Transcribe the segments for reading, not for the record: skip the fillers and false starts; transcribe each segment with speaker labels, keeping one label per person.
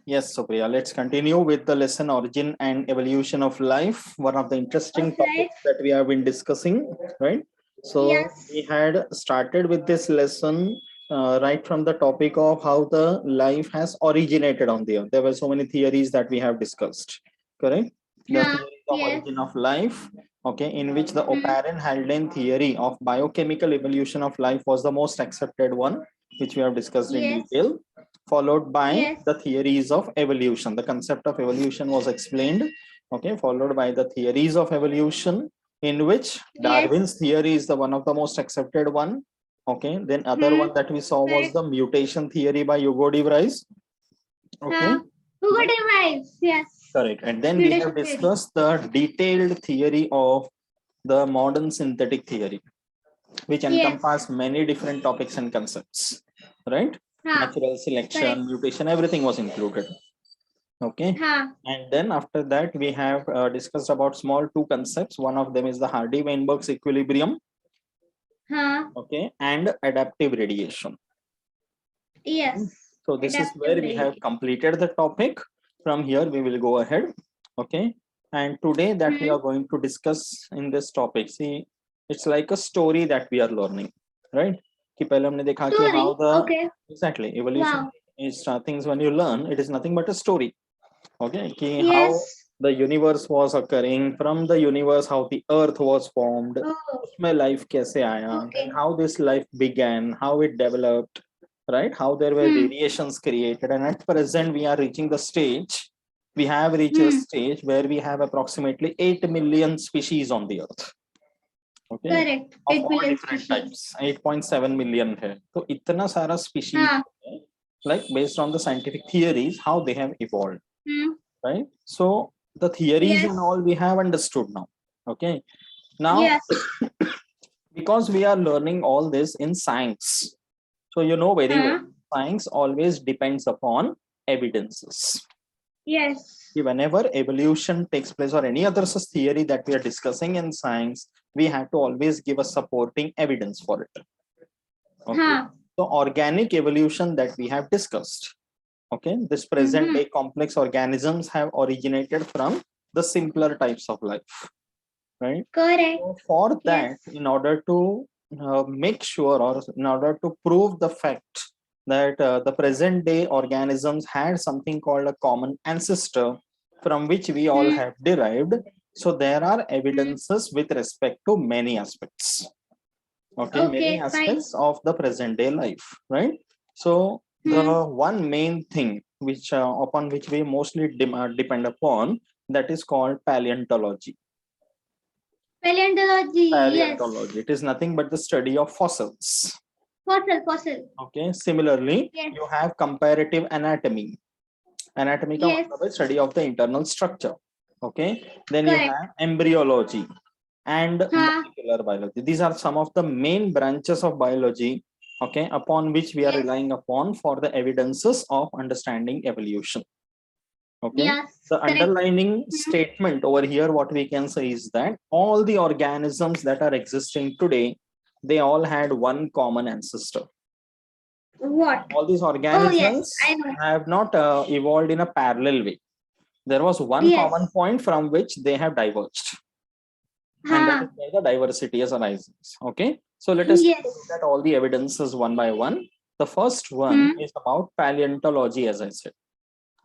Speaker 1: Yes, Supriya, let's continue with the lesson Origin and Evolution of Life, one of the interesting topics that we have been discussing, right? So we had started with this lesson right from the topic of how the life has originated on the earth. There were so many theories that we have discussed, correct? The theory of origin of life, okay, in which the O'Parent-Haldane theory of biochemical evolution of life was the most accepted one, which we have discussed in detail, followed by the theories of evolution. The concept of evolution was explained, okay, followed by the theories of evolution, in which Darwin's theory is the one of the most accepted one. Okay, then other one that we saw was the mutation theory by Hugo de Vries. Okay,
Speaker 2: Hugo de Vries, yes.
Speaker 1: Correct. And then we have discussed the detailed theory of the modern synthetic theory, which encompass many different topics and concepts, right? Natural selection, mutation, everything was included. Okay. And then after that, we have discussed about small two concepts. One of them is the Hardy-Weinberg's equilibrium. Okay. And adaptive radiation.
Speaker 2: Yes.
Speaker 1: So this is where we have completed the topic. From here, we will go ahead. Okay. And today that we are going to discuss in this topic, see, it's like a story that we are learning, right? कि पहले हमने देखा कि how the exactly evolution is things when you learn, it is nothing but a story. Okay, कि how the universe was occurring, from the universe how the earth was formed, उसमें life कैसे आया, and how this life began, how it developed, right? How there were variations created, and at present we are reaching the stage. We have reached a stage where we have approximately 8 million species on the earth. Okay, correct. Of all different types. 8.7 million है. So इतना सारा species है, like based on the scientific theories, how they have evolved, right? So the theories and all we have understood now. Okay, now because we are learning all this in science, so you know very well, science always depends upon evidences.
Speaker 2: Yes.
Speaker 1: Whenever evolution takes place or any other such theory that we are discussing in science, we have to always give a supporting evidence for it. Okay. So organic evolution that we have discussed. Okay. This present day complex organisms have originated from the simpler types of life. Right.
Speaker 2: Correct.
Speaker 1: So for that, in order to make sure or in order to prove the fact that the present day organisms had something called a common ancestor from which we all have derived. So there are evidences with respect to many aspects. Okay, many aspects of the present day life, right? So the one main thing which upon which we mostly depend upon, that is called paleontology.
Speaker 2: Paleontology.
Speaker 1: Paleontology. It is nothing but the study of fossils.
Speaker 2: Fossil.
Speaker 1: Okay. Similarly, you have comparative anatomy. Anatomy is study of the internal structure. Okay. Then you have embryology and molecular biology. These are some of the main branches of biology, okay, upon which we are relying upon for the evidences of understanding evolution. Okay. The underlining statement over here, what we can say is that all the organisms that are existing today, they all had one common ancestor.
Speaker 2: What?
Speaker 1: All these organisms have not evolved in a parallel way. There was one common point from which they have diverged. And that is where the diversity is arises. Okay. So let us look at all the evidences one by one. The first one is about paleontology, as I said.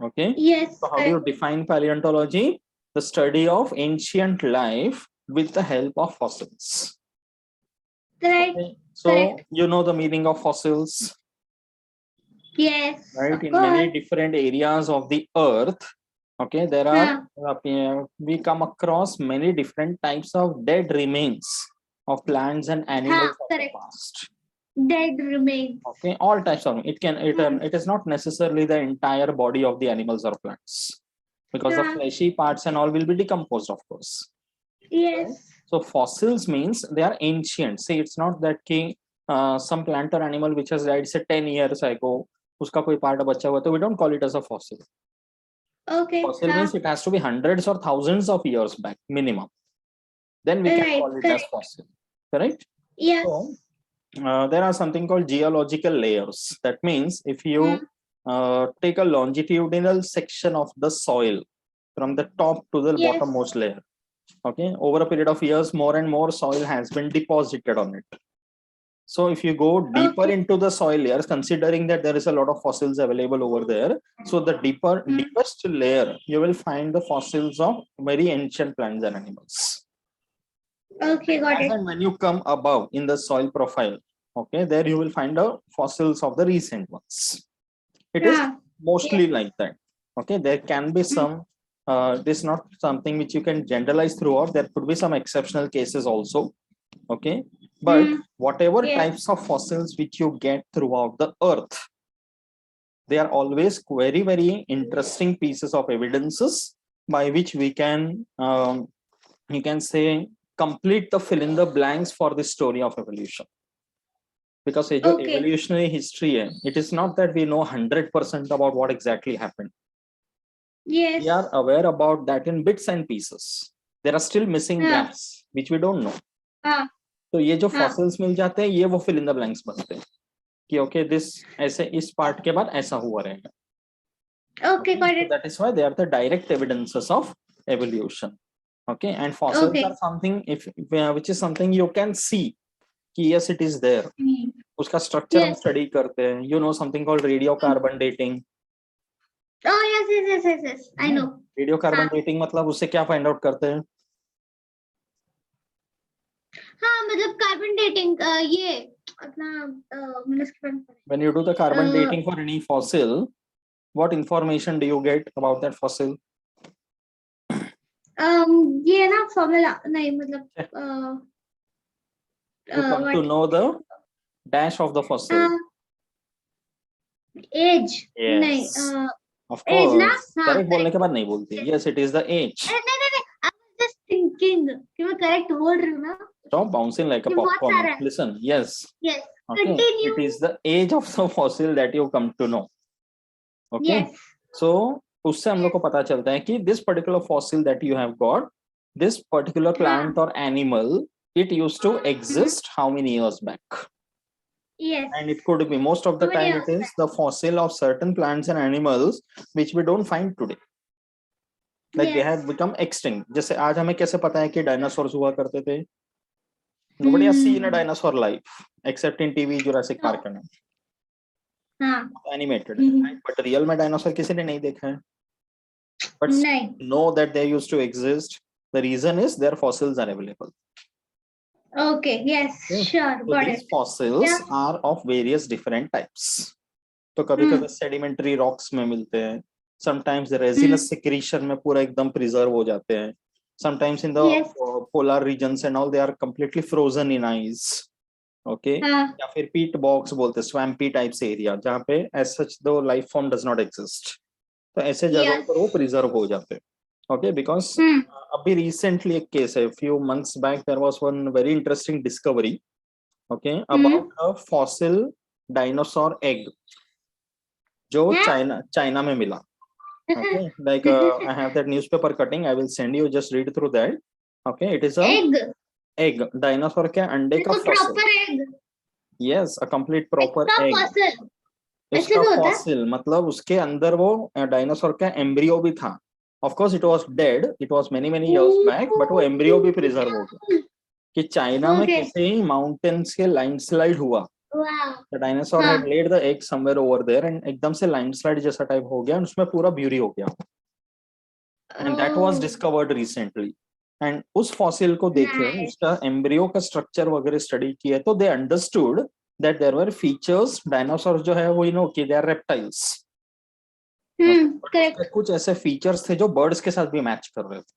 Speaker 1: Okay.
Speaker 2: Yes.
Speaker 1: So how do you define paleontology? The study of ancient life with the help of fossils.
Speaker 2: Right.
Speaker 1: Okay. So you know the meaning of fossils.
Speaker 2: Yes.
Speaker 1: Right. In many different areas of the earth. Okay. There are we come across many different types of dead remains of plants and animals of the past.
Speaker 2: Dead remains.
Speaker 1: Okay, all types of it is not necessarily the entire body of the animals or plants, because the fleshy parts and all will be decomposed, of course.
Speaker 2: Yes.
Speaker 1: Okay? So fossils means they are ancient. See, it's not that some plant or animal which has died say 10 years ago, uska koi part bacha hua, so we don't call it as a fossil.
Speaker 2: Okay.
Speaker 1: Fossil means it has to be hundreds or thousands of years back minimum. Then we can call it as fossil. Correct?
Speaker 2: Yes.
Speaker 1: So, there are something called geological layers. That means if you take a longitudinal section of the soil from the top to the
Speaker 2: Yes.
Speaker 1: bottommost layer. Okay, over a period of years, more and more soil has been deposited on it. So if you go deeper
Speaker 2: Okay.
Speaker 1: into the soil layers, considering that there is a lot of fossils available over there, so the deepest layer, you will find the fossils of very ancient plants and animals.
Speaker 2: Okay, got it.
Speaker 1: And when you come above in the soil profile, okay, there you will find the fossils of the recent ones. It is mostly like that. Okay, there can be some, it is not something which you can generalize throughout. There could be some exceptional cases also. Okay, but whatever types of fossils which you get throughout the earth, they are always very, very interesting pieces of evidences by which we can, you can say, complete the fill in the blanks for the story of evolution. Because evolutionary history, it is not that we know 100% about what exactly happened.
Speaker 2: Yes.
Speaker 1: We are aware about that in bits and pieces. There are still missing gaps which we don't know. तो ये जो fossils मिल जाते हैं, ये वो fill in the blanks बनते हैं कि okay, this ऐसे इस part के बाद ऐसा हुआ रहेगा.
Speaker 2: Okay, got it.
Speaker 1: So that is why they are the direct evidences of evolution. Okay, and fossils are something which is something you can see कि yes, it is there. उसका structure हम study करते हैं. You know something called radiocarbon dating.
Speaker 2: Oh yes. I know.
Speaker 1: Radiocarbon dating मतलब उससे क्या find out करते हैं?
Speaker 2: हाँ, मतलब कार्बन डेटिंग ये अपना
Speaker 1: when you do the carbon dating for any fossil, what information do you get about that fossil?
Speaker 2: ये ना फॉर्मूला नहीं मतलब
Speaker 1: you come to know the dash of the fossil.
Speaker 2: Age.
Speaker 1: Yes.
Speaker 2: नहीं
Speaker 1: of course.
Speaker 2: age ना?
Speaker 1: Correct बोलने के बाद नहीं बोलती. Yes, it is the age.
Speaker 2: नहीं I was just thinking कि मैं correct बोल रही हूँ ना.
Speaker 1: Stop bouncing like a popcorn. Listen, yes.
Speaker 2: Yes.
Speaker 1: Okay.
Speaker 2: Continue.
Speaker 1: It is the age of the fossil that you come to know. Okay.
Speaker 2: Yes.
Speaker 1: So उससे हम लोग को पता चलता है कि this particular fossil that you have got, this particular plant or animal, it used to exist how many years back?
Speaker 2: Yes.
Speaker 1: And it could be most of the time it is the fossil of certain plants and animals which we don't find today. Like they have become extinct. जैसे आज हमें कैसे पता है कि dinosaurs हुआ करते थे? Nobody has seen a dinosaur live except in TV Jurassic Park and animated. Right? But real में dinosaur किसी ने नहीं देखा है. But know that they used to exist. The reason is their fossils are available.
Speaker 2: Okay. Yes. Sure.
Speaker 1: So
Speaker 2: got
Speaker 1: these
Speaker 2: it.
Speaker 1: fossils are of various different types. तो कभी-कभी sedimentary rocks में मिलते हैं. Sometimes the resinous secretion में पूरा एकदम preserve हो जाते हैं. Sometimes in the polar regions and all, they are completely frozen in ice. Okay. या फिर peat bogs बोलते हैं, swampy types area जहाँ पे as such the life form does not exist. तो ऐसे जगहों पर वो preserve हो जाते हैं. Okay, because अभी recently एक case है, few months back there was one very interesting discovery. Okay, about a fossil dinosaur egg जो China में मिला. Okay, like I have that newspaper cutting. I will send you. Just read through that. Okay, it is a egg. Dinosaur के अंडे का fossil.
Speaker 2: Proper egg.
Speaker 1: Yes, a complete proper egg.
Speaker 2: Fossil.
Speaker 1: उसका fossil मतलब उसके अंदर वो dinosaur का embryo भी था. Of course, it was dead. It was many years back, but वो embryo भी preserve हो गया. कि चाइना में किसी mountains के landslide हुआ. The dinosaur had laid the egg somewhere over there and एकदम से landslide जैसा type हो गया और उसमें पूरा bury हो गया. And that was discovered recently. And उस fossil को देखे, उसका embryo का structure वगैरह study किए तो they understood that there were features, dinosaurs जो है वो कि they are reptiles. कुछ ऐसे features थे जो birds के साथ भी match कर रहे थे.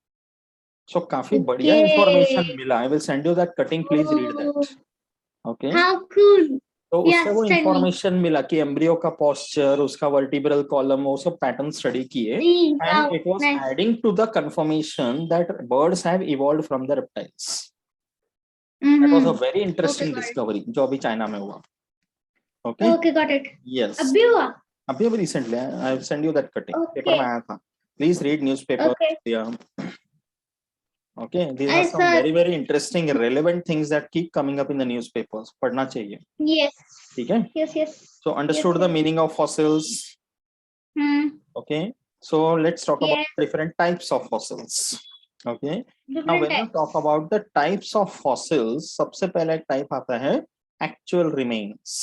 Speaker 1: So काफी बढ़िया information मिला. I will send you that cutting. Please read that. Okay.
Speaker 2: How cool.
Speaker 1: तो उससे वो इंफॉर्मेशन मिला कि एम्ब्रियो का पोस्चर, उसका वर्टिब्रल कॉलम, वो सब पैटर्न स्टडी किए and it was adding to the confirmation that birds have evolved from the reptiles. That was a very interesting discovery जो अभी चाइना में हुआ. Okay
Speaker 2: okay got it.
Speaker 1: Yes
Speaker 2: अभी हुआ?
Speaker 1: अभी recently. I will send you that cutting. Paper में आया था. Please read newspaper. Okay, these are some very interesting, relevant things that keep coming up in the newspapers. पढ़ना चाहिए.
Speaker 2: Yes.
Speaker 1: ठीक है?
Speaker 2: Yes.
Speaker 1: So understood the meaning of fossils. Okay, so let's talk about
Speaker 2: Yes.
Speaker 1: different types of fossils. Okay, now
Speaker 2: Different
Speaker 1: when you talk
Speaker 2: types.
Speaker 1: about the types of fossils, सबसे पहला एक type आता है actual remains.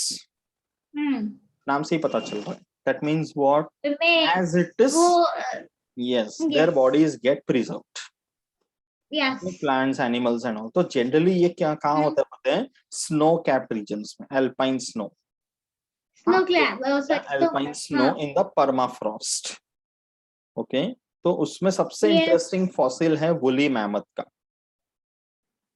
Speaker 1: नाम से ही पता चल रहा है. That means what?
Speaker 2: Remains.
Speaker 1: As it is,
Speaker 2: वो
Speaker 1: yes, their bodies get preserved.
Speaker 2: yes.
Speaker 1: Plants, animals and all. तो generally ये क्या कहाँ होता है पता है? Snow capped regions में, alpine snow.
Speaker 2: Snow crab.
Speaker 1: Alpine snow in the permafrost. Okay, तो उसमें सबसे इंटरेस्टिंग फॉसिल है woolly mammoth का.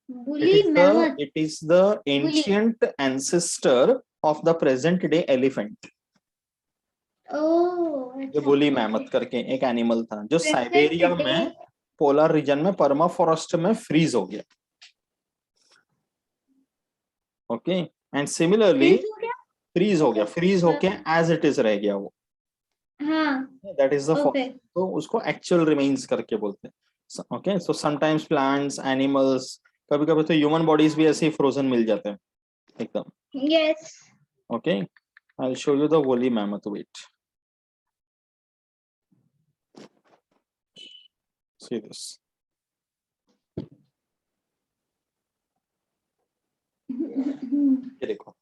Speaker 2: Woolly mammoth.
Speaker 1: It is the ancient ancestor of the present day elephant.
Speaker 2: Oh,
Speaker 1: ये woolly mammoth करके एक animal था जो साइबेरिया में पोलर रीजन में परमाफ्रॉस्ट में फ्रीज हो गया. ओके, एंड सिमिलरली फ्रीज होके एज इट इज रह गया वो. That is the fossil. तो उसको एक्चुअल रिमेन्स करके बोलते हैं. Okay, so sometimes plants, animals, कभी कभी तो ह्यूमन बॉडीज भी ऐसे ही फ्रोजन मिल जाते हैं एकदम.
Speaker 2: Yes.
Speaker 1: Okay, I will show you the woolly mammoth. Wait, see this. ये देखो.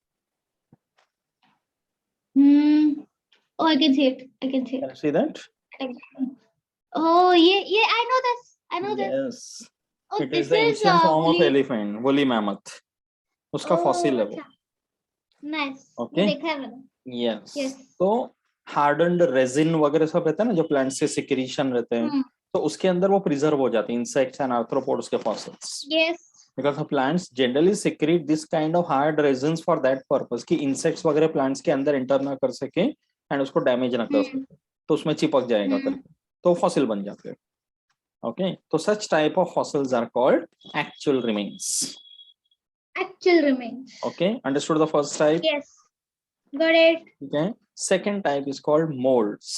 Speaker 2: Oh, I can see it.
Speaker 1: Can you see that?
Speaker 2: Oh, yeah, I know this.
Speaker 1: Yes.
Speaker 2: Oh,
Speaker 1: It is the ancient form of elephant, woolly mammoth. उसका fossil है वो.
Speaker 2: Nice.
Speaker 1: Okay.
Speaker 2: देखा है मैंने.
Speaker 1: Yes. तो hardened resin वगैरह सब रहता है ना जो प्लांट से सिक्रीशन रहते हैं, तो उसके अंदर वो प्रिजर्व हो जाते हैं, इंसेक्ट्स एंड आर्थ्रोपोड्स के fossils.
Speaker 2: Yes.
Speaker 1: Because the plants generally secrete this kind of hard resins for that purpose कि इंसेक्ट्स वगैरह प्लांट्स के अंदर एंटर ना कर सके एंड उसको डैमेज ना कर सके, तो उसमें चिपक जाएगा करके, तो फॉसिल बन जाते हैं. ओके, तो such type of fossils are called actual remains.
Speaker 2: Actual remains.
Speaker 1: Okay, understood the first type?
Speaker 2: Yes. Got it.
Speaker 1: Okay, second type is called molds.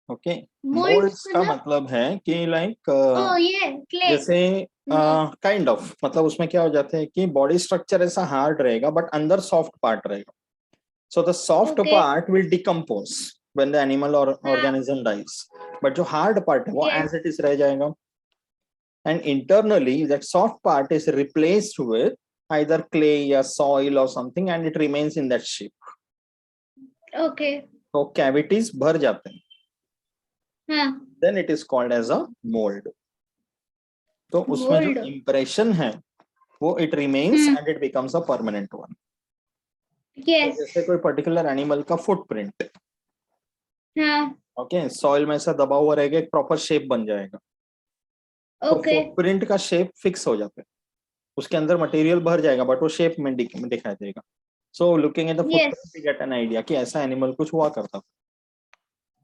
Speaker 1: Okay, molds का मतलब है कि like
Speaker 2: oh yeah, clay.
Speaker 1: जैसे kind of मतलब उसमें क्या हो जाता है कि बॉडी स्ट्रक्चर ऐसा हार्ड रहेगा बट अंदर सॉफ्ट पार्ट रहेगा. So the soft part will decompose when the animal और ऑर्गेनिज्म डाइज, बट जो हार्ड पार्ट है वो एज इट इज रह जाएगा. And internally that soft part is replaced with either clay or soil or something and it remains in that shape.
Speaker 2: Okay.
Speaker 1: So cavities भर जाते हैं. Then it is called as a mold. तो उसमें जो impression है वो it remains and it becomes a permanent one.
Speaker 2: Yes.
Speaker 1: तो जैसे कोई particular animal का footprint. Okay, soil में ऐसा दबा हुआ रहेगा, एक proper shape बन जाएगा. तो फुटप्रिंट का शेप फिक्स हो जाता है, उसके अंदर मटेरियल भर जाएगा बट वो शेप में दिखाई देगा. So looking at the footprint you get an idea कि ऐसा एनिमल कुछ हुआ करता था.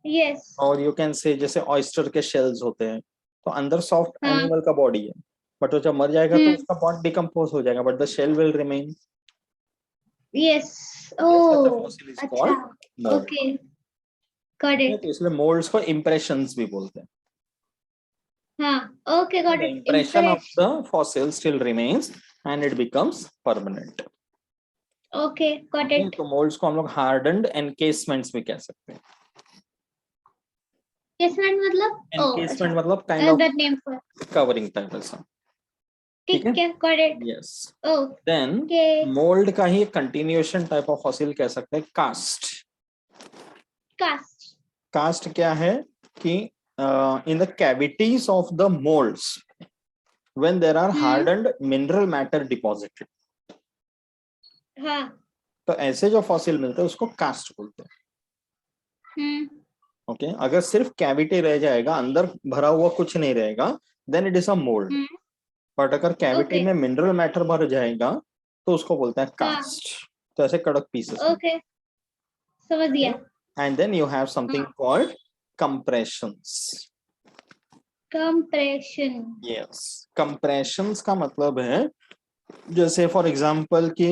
Speaker 1: यस. और यू कैन से जैसे ऑयस्टर के शेल्स होते हैं, तो अंदर सॉफ्ट एनिमल का बॉडी है बट वो जब मर जाएगा तो उसका बॉडी डिकम्पोज हो जाएगा but the shell will remain. Yes. Oh, अच्छा. Okay, got it. तो इसलिए मोल्ड्स को इंप्रेशंस भी बोलते हैं.
Speaker 2: Okay, got
Speaker 1: the
Speaker 2: it.
Speaker 1: impression of the fossil still remains and it becomes permanent.
Speaker 2: Okay, got it.
Speaker 1: तो molds को हम लोग hardened encasements भी कह सकते हैं.
Speaker 2: Encasement मतलब?
Speaker 1: Encasement मतलब kind of
Speaker 2: that name for
Speaker 1: covering type ऐसा.
Speaker 2: ठीक है, got it.
Speaker 1: Yes. Then mold का ही continuation type of fossil कह सकते हैं, cast. Cast क्या है कि in the cavities of the molds when there are hardened mineral matter deposited. तो ऐसे जो फॉसिल मिलते हैं उसको कास्ट बोलते हैं. ओके, अगर सिर्फ कैविटी रह जाएगा, अंदर भरा हुआ कुछ नहीं रहेगा, then it is a mould. But अगर कैविटी में मिनरल मैटर भर जाएगा तो उसको बोलते हैं कास्ट. तो ऐसे कड़क पीसेस. ओके, समझ गया. And then you have something called compressions. Yes, compressions का मतलब है जैसे फॉर एग्जांपल कि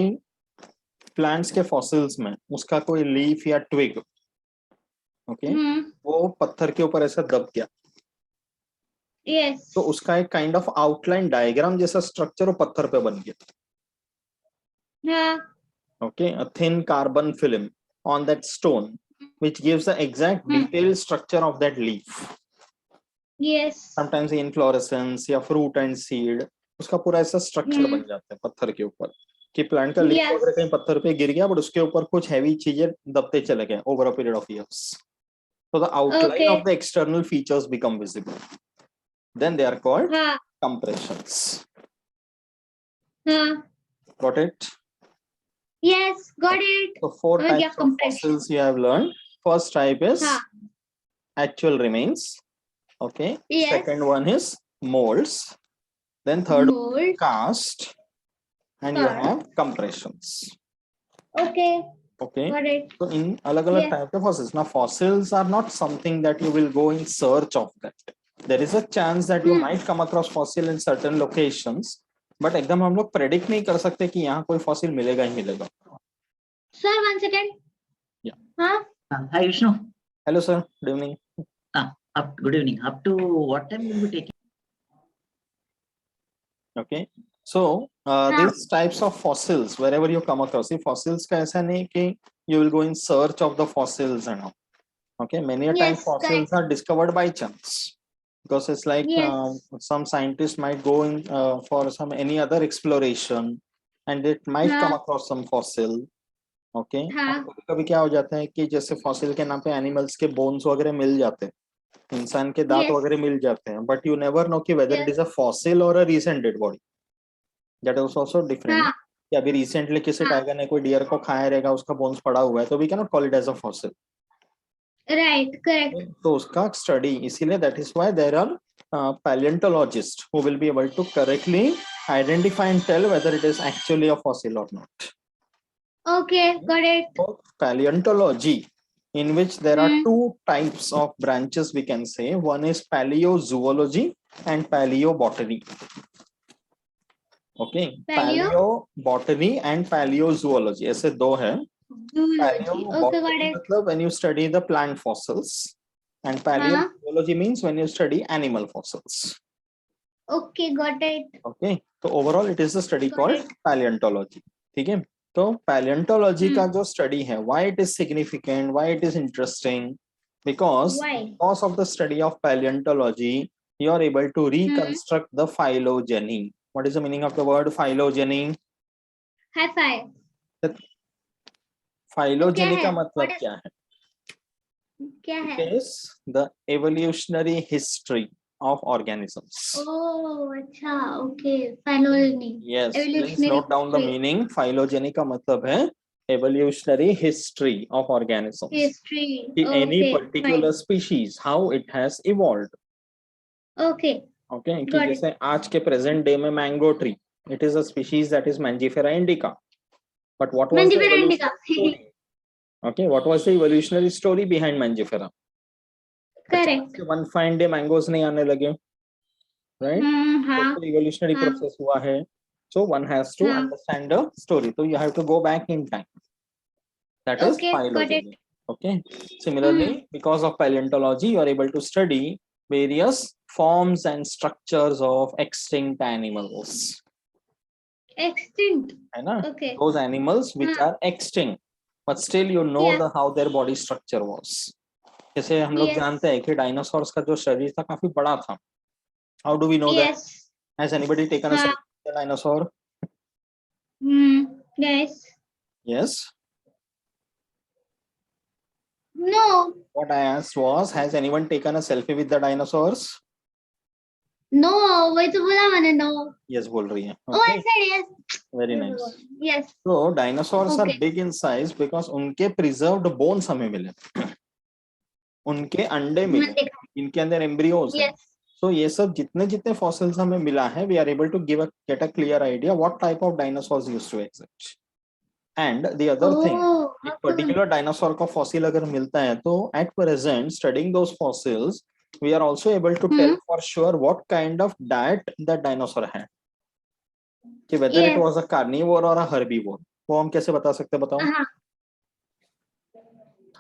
Speaker 1: प्लांट्स के फॉसिल्स में उसका कोई लीफ या ट्विग, ओके, वो पत्थर के ऊपर ऐसा दब गया. तो उसका एक काइंड ऑफ आउटलाइन डायग्राम जैसा स्ट्रक्चर वो पत्थर पे बन गया. Okay, a thin carbon film on that stone which gives the exact detailed structure of that leaf.
Speaker 2: Yes.
Speaker 1: Sometimes inflorescence या fruit and seed, उसका पूरा ऐसा स्ट्रक्चर बन जाता है पत्थर के ऊपर कि प्लांट का लीफ वगैरह कहीं पत्थर पे गिर गया, बट उसके ऊपर कुछ हैवी चीजें दबते चले गए over a period of years. So the outline of the external features become visible. Then they are called compressions. Got it?
Speaker 2: Yes, got it.
Speaker 1: So 4 types of fossils you have learned. First type is actual remains. Okay.
Speaker 2: Yes.
Speaker 1: Second one is molds. Then third one, cast. And you have compressions.
Speaker 2: Okay.
Speaker 1: Okay.
Speaker 2: Got it.
Speaker 1: So in alag type of fossils. Now fossils are not something that you will go in search of that. There is a chance that you might come across fossil in certain locations, but एकदम हम लोग predict नहीं कर सकते कि यहाँ कोई fossil मिलेगा ही मिलेगा.
Speaker 2: Sir, 1 second.
Speaker 1: Yeah.
Speaker 3: Hi Vishnu.
Speaker 1: Hello sir. Good evening.
Speaker 3: Good evening. Up to what time will be taking?
Speaker 1: Okay. So these types of fossils, wherever you come across, see fossils का ऐसा नहीं कि you will go in search of the fossils and all. Okay. Many a time fossils are discovered by chance. Because it's like some scientists might go in for some any other exploration and it might come across some fossil. Okay. कभी क्या हो जाता है कि जैसे fossil के नाम पे animals के bones वगैरह मिल जाते हैं, इंसान के दांत वगैरह मिल जाते हैं, but you never know कि whether it is a fossil or a recent dead body. That is also different. कि अभी recently किसी टाइगर ने कोई डियर को खाया रहेगा, उसका bones पड़ा हुआ है, तो we cannot call it as a fossil.
Speaker 2: Right, correct.
Speaker 1: तो उसका study, इसीलिए that is why there are paleontologists who will be able to correctly identify and tell whether it is actually a fossil or not.
Speaker 2: Okay, got it.
Speaker 1: So, paleontology, in which there are 2 types of branches we can say. One is paleozoology and paleobotany. Okay, paleobotany and paleozoology. ऐसे 2 हैं. Paleobotany मतलब when you study the plant fossils, and paleozoology means when you study animal fossils.
Speaker 2: Okay, got it.
Speaker 1: Okay, so overall it is a study called paleontology. ठीक है? तो paleontology का जो study है, why it is significant, why it is interesting? Because of the study of paleontology, you are able to reconstruct the phylogeny. What is the meaning of the word phylogeny?
Speaker 2: High five.
Speaker 1: Phylogeny का मतलब क्या है?
Speaker 2: क्या है?
Speaker 1: It is the evolutionary history of organisms.
Speaker 2: Oh, अच्छा, okay. Phylogeny.
Speaker 1: Yes, please note down the meaning. Phylogeny का मतलब है evolutionary history of organisms.
Speaker 2: History.
Speaker 1: Any particular species, how it has evolved.
Speaker 2: Okay.
Speaker 1: Okay. कि जैसे आज के present day में mango tree, it is a species that is Mangifera indica. But what was the evolutionary story? Okay, what was the evolutionary story behind Mangifera?
Speaker 2: Correct.
Speaker 1: One fine day mangoes नहीं आने लगे, right? So evolutionary process हुआ है. So one has to understand the story. So you have to go back in time. That is phylogeny. Okay. Similarly, because of paleontology, you are able to study various forms and structures of extinct animals.
Speaker 2: Extinct.
Speaker 1: है ना?
Speaker 2: Okay.
Speaker 1: Those animals which are extinct, but still you know the how their body structure was. जैसे हम लोग जानते हैं कि dinosaurs का जो शरीर था काफी बड़ा था. How do we know that? Has anybody taken a selfie with a dinosaur?
Speaker 2: Yes.
Speaker 1: Yes.
Speaker 2: No.
Speaker 1: What I asked was, has anyone taken a selfie with the dinosaurs?
Speaker 2: No, वही तो बोला मैंने no.
Speaker 1: Yes, बोल रही है.
Speaker 2: Okay. Oh, I said yes.
Speaker 1: Very nice.
Speaker 2: Yes.
Speaker 1: So dinosaurs are big in size because उनके preserved bones हमें मिले. उनके अंडे मिले. इनके अंदर embryos हैं. So ये सब जितने fossils हमें मिला है, we are able to get a clear idea what type of dinosaurs used to exist. And the other thing, एक particular dinosaur का fossil अगर मिलता है, तो at present studying those fossils, we are also able to tell for sure what kind of diet that dinosaur had. कि whether it was a carnivore or a herbivore. वो हम कैसे बता सकते हैं, बताओ?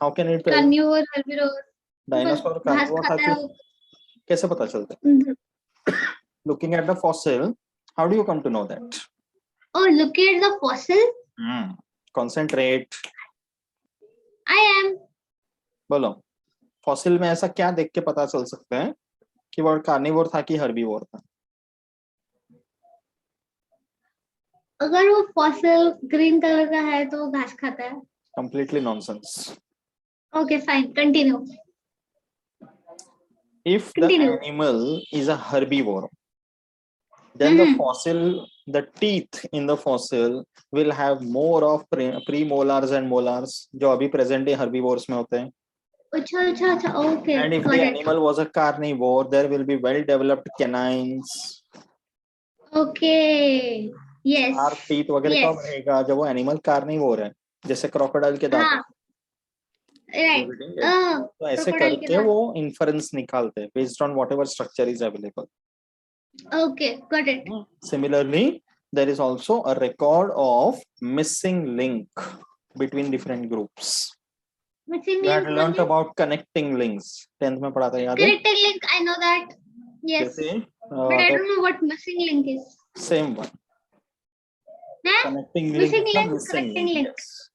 Speaker 1: How can it tell?
Speaker 2: Carnivore, herbivore.
Speaker 1: Dinosaur carnivore था कि कैसे पता चलता है? Looking at the fossil, how do you come to know that?
Speaker 2: Oh, looking at the fossil?
Speaker 1: Concentrate.
Speaker 2: I am.
Speaker 1: बोलो फॉसिल में ऐसा क्या देख के पता चल सकता है कि वो कार्निवोर था कि हर्बीवोर था?
Speaker 2: अगर वो फॉसिल ग्रीन कलर का है तो घास खाता है.
Speaker 1: Completely nonsense.
Speaker 2: Okay, fine. Continue.
Speaker 1: If the
Speaker 2: Continue.
Speaker 1: animal is a herbivore, then the fossil, the teeth in the fossil will have more of premolars and molars, जो अभी present day herbivores में होते हैं.
Speaker 2: अच्छा. Okay.
Speaker 1: And if
Speaker 2: Got
Speaker 1: the
Speaker 2: it.
Speaker 1: animal was a carnivore, there will be well developed canines.
Speaker 2: Okay. Yes.
Speaker 1: Sharp teeth वगैरह कब रहेगा जब वो animal carnivore है, जैसे crocodile के दांत.
Speaker 2: हाँ. Right.
Speaker 1: तो ऐसे
Speaker 2: crocodile के
Speaker 1: करके
Speaker 2: दांत.
Speaker 1: वो inference निकालते हैं based on whatever structure is available.
Speaker 2: Okay. Got it.
Speaker 1: Similarly, there is also a record of missing link between different groups.
Speaker 2: Missing
Speaker 1: You had
Speaker 2: link.
Speaker 1: learnt about connecting links. 10th में पढ़ा था याद है?
Speaker 2: Connecting link. I know that. Yes.
Speaker 1: जैसे
Speaker 2: But I don't know what missing link is.
Speaker 1: same one.
Speaker 2: Huh?
Speaker 1: Connecting link
Speaker 2: Missing
Speaker 1: is the
Speaker 2: link.
Speaker 1: missing
Speaker 2: Connecting
Speaker 1: link.
Speaker 2: link.
Speaker 1: Yes.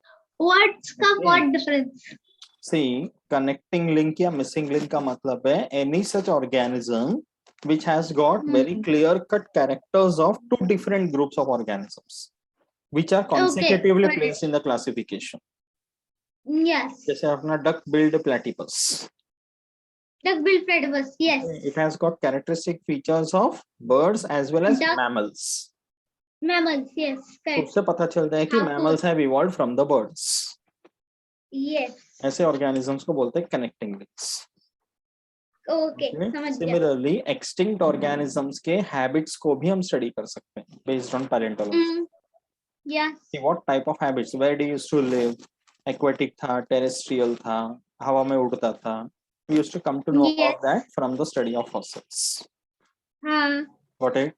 Speaker 2: What's का
Speaker 1: Okay.
Speaker 2: what difference?
Speaker 1: See, connecting link या missing link का मतलब है any such organism which has got very clear-cut characters of two different groups of organisms, which are consecutively
Speaker 2: got it.
Speaker 1: placed in the classification.
Speaker 2: Yes.
Speaker 1: जैसे अपना duck-billed platypus.
Speaker 2: Duck-billed platypus. Yes.
Speaker 1: It has got characteristic features of birds as well as
Speaker 2: Duck.
Speaker 1: mammals.
Speaker 2: Mammals. Yes. Correct.
Speaker 1: उससे पता चलता है कि
Speaker 2: Of
Speaker 1: mammals
Speaker 2: course.
Speaker 1: have evolved from the birds.
Speaker 2: Yes.
Speaker 1: ऐसे organisms को बोलते हैं connecting links.
Speaker 2: Okay. समझ गया.
Speaker 1: Similarly, extinct organisms के habits को भी हम study कर सकते हैं based on paleontology.
Speaker 2: Yes.
Speaker 1: See what type of habits, where do you used to live? Aquatic था, terrestrial था, हवा में उड़ता था. We used to come to know about that from the study of fossils.
Speaker 2: हाँ.
Speaker 1: Got it?